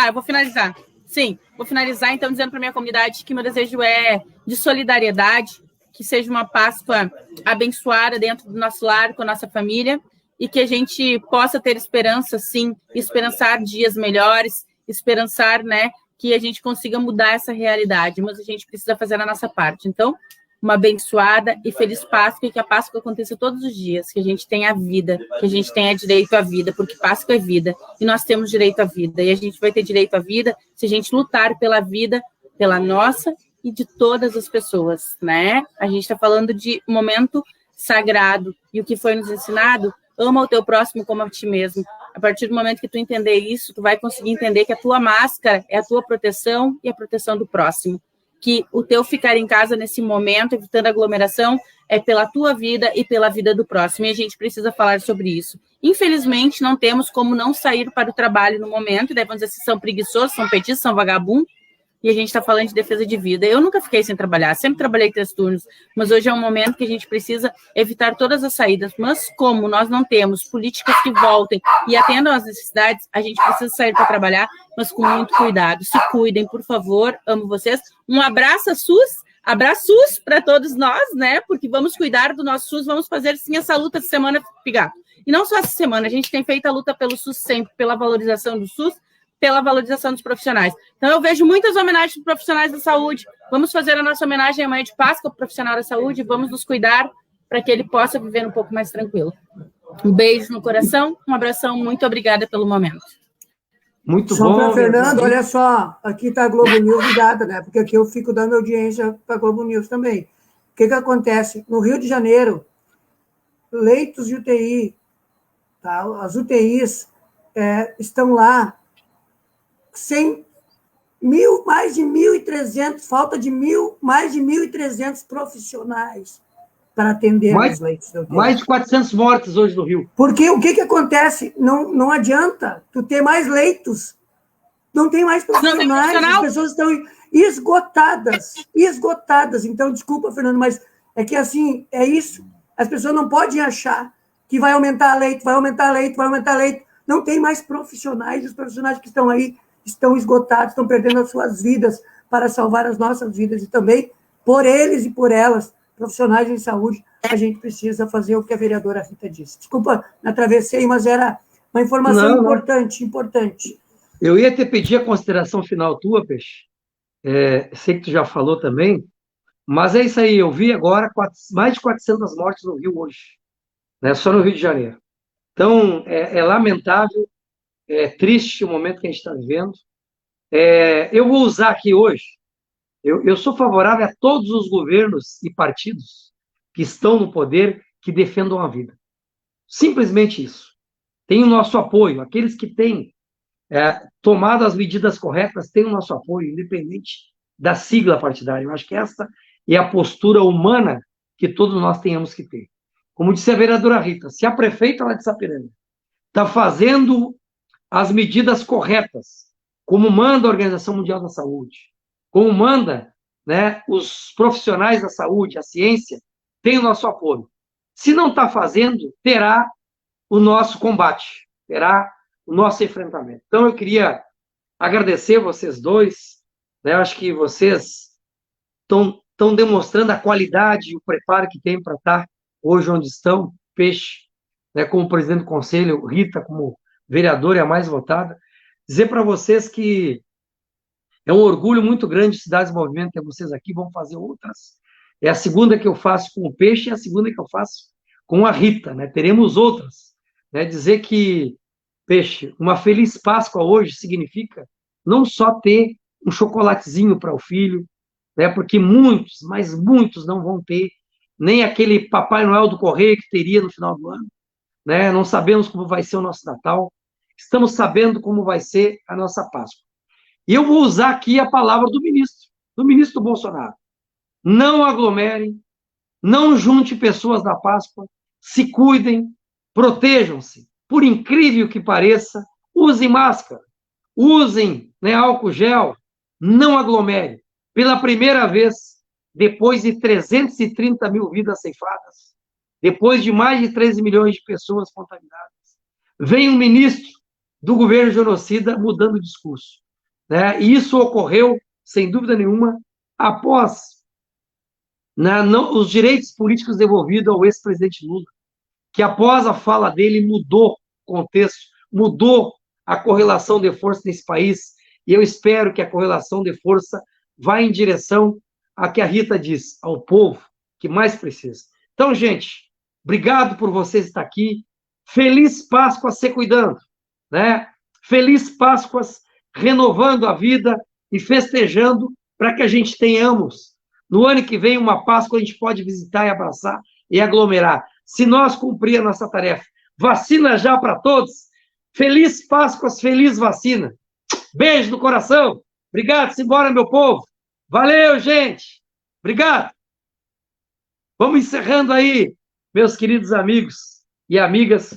Eu vou finalizar. Sim, vou finalizar, então, dizendo para a minha comunidade que meu desejo é de solidariedade, que seja uma Páscoa abençoada dentro do nosso lar, com a nossa família, e que a gente possa ter esperança, sim, esperançar dias melhores, esperançar, né, que a gente consiga mudar essa realidade, mas a gente precisa fazer a nossa parte. Então, uma abençoada e feliz Páscoa, e que a Páscoa aconteça todos os dias, que a gente tenha vida, que a gente tenha direito à vida, porque Páscoa é vida, e nós temos direito à vida, e a gente vai ter direito à vida se a gente lutar pela vida, pela nossa e de todas as pessoas, né? A gente está falando de um momento sagrado, e o que foi nos ensinado, ama o teu próximo como a ti mesmo. A partir do momento que tu entender isso, tu vai conseguir entender que a tua máscara é a tua proteção e a proteção do próximo. Que o teu ficar em casa nesse momento, evitando aglomeração, é pela tua vida e pela vida do próximo. E a gente precisa falar sobre isso. Infelizmente, não temos como não sair para o trabalho no momento, e daí vamos dizer se são preguiçosos, são petistas, são vagabundos, e a gente está falando de defesa de vida. Eu nunca fiquei sem trabalhar, sempre trabalhei 3 turnos, mas hoje é um momento que a gente precisa evitar todas as saídas. Mas como nós não temos políticas que voltem e atendam às necessidades, a gente precisa sair para trabalhar, mas com muito cuidado. Se cuidem, por favor, amo vocês. Um abraço, abraços para todos nós, né? Porque vamos cuidar do nosso SUS, vamos fazer sim essa luta de semana, Pigato. E não só essa semana, a gente tem feito a luta pelo SUS sempre, pela valorização do SUS, pela valorização dos profissionais. Então, eu vejo muitas homenagens para profissionais da saúde. Vamos fazer a nossa homenagem amanhã de Páscoa ao profissional da saúde, vamos nos cuidar para que ele possa viver um pouco mais tranquilo. Um beijo no coração, um abração, muito obrigada pelo momento. Muito só bom. Para Fernando, olha só, aqui está a Globo News ligada, né? Porque aqui eu fico dando audiência para a Globo News também. O que acontece? No Rio de Janeiro, leitos de UTI, Tá? As UTIs estão lá sem mais de 1.300, falta de mais de 1.300 profissionais para atender os leitos da UTI. Mais de 400 mortes hoje no Rio. Porque o que acontece? Não adianta tu ter mais leitos, não tem mais profissionais, as pessoas estão esgotadas. Então, desculpa, Fernando, mas é que assim, é isso. As pessoas não podem achar que vai aumentar leito. Não tem mais profissionais, os profissionais que estão aí estão esgotados, estão perdendo as suas vidas para salvar as nossas vidas, e também, por eles e por elas, profissionais de saúde, a gente precisa fazer o que a vereadora Rita disse. Desculpa, me atravessei, mas era uma informação importante. Eu ia te pedir a consideração final tua, Peixe. Sei que tu já falou também, mas é isso aí, eu vi agora mais de 400 mortes no Rio hoje, né, só no Rio de Janeiro. Então, é lamentável, é triste o momento que a gente está vivendo. Eu vou usar aqui hoje, eu sou favorável a todos os governos e partidos que estão no poder que defendam a vida. Simplesmente isso. Tem o nosso apoio. Aqueles que têm tomado as medidas corretas têm o nosso apoio, independente da sigla partidária. Eu acho que essa é a postura humana que todos nós tenhamos que ter. Como disse a vereadora Rita, se a prefeita lá de Sapiranga está fazendo as medidas corretas, como manda a Organização Mundial da Saúde, como manda, né, os profissionais da saúde, a ciência, tem o nosso apoio. Se não está fazendo, terá o nosso combate, terá o nosso enfrentamento. Então, eu queria agradecer vocês dois, né? Eu acho que vocês estão demonstrando a qualidade e o preparo que tem para estar hoje onde estão, Peixe, né, como presidente do conselho, Rita como vereadora e a mais votada. Dizer para vocês que é um orgulho muito grande Cidades em Movimento ter vocês aqui, vão fazer outras. É a segunda que eu faço com o Peixe e a segunda que eu faço com a Rita, né? Teremos outras. Né? Dizer que, Peixe, uma feliz Páscoa hoje significa não só ter um chocolatezinho para o filho, né? Porque muitos, mas muitos não vão ter, nem aquele Papai Noel do Correio que teria no final do ano. Né? Não sabemos como vai ser o nosso Natal, estamos sabendo como vai ser a nossa Páscoa. E eu vou usar aqui a palavra do ministro Bolsonaro. Não aglomerem, não junte pessoas na Páscoa, se cuidem, protejam-se. Por incrível que pareça, usem máscara, usem, né, álcool gel, não aglomerem. Pela primeira vez, depois de 330 mil vidas ceifadas, depois de mais de 13 milhões de pessoas contaminadas, vem um ministro do governo genocida mudando o discurso. Né? E isso ocorreu, sem dúvida nenhuma, após os direitos políticos devolvidos ao ex-presidente Lula, que após a fala dele mudou o contexto, mudou a correlação de força nesse país, e eu espero que a correlação de força vá em direção a que a Rita diz, ao povo que mais precisa. Então, gente, obrigado por vocês estar aqui, feliz Páscoa se cuidando, né? Feliz Páscoas renovando a vida e festejando para que a gente tenhamos, no ano que vem, uma Páscoa a gente pode visitar e abraçar e aglomerar. Se nós cumprir a nossa tarefa. Vacina já para todos. Feliz Páscoas, feliz vacina. Beijo no coração. Obrigado, simbora, meu povo. Valeu, gente. Obrigado. Vamos encerrando aí, meus queridos amigos e amigas.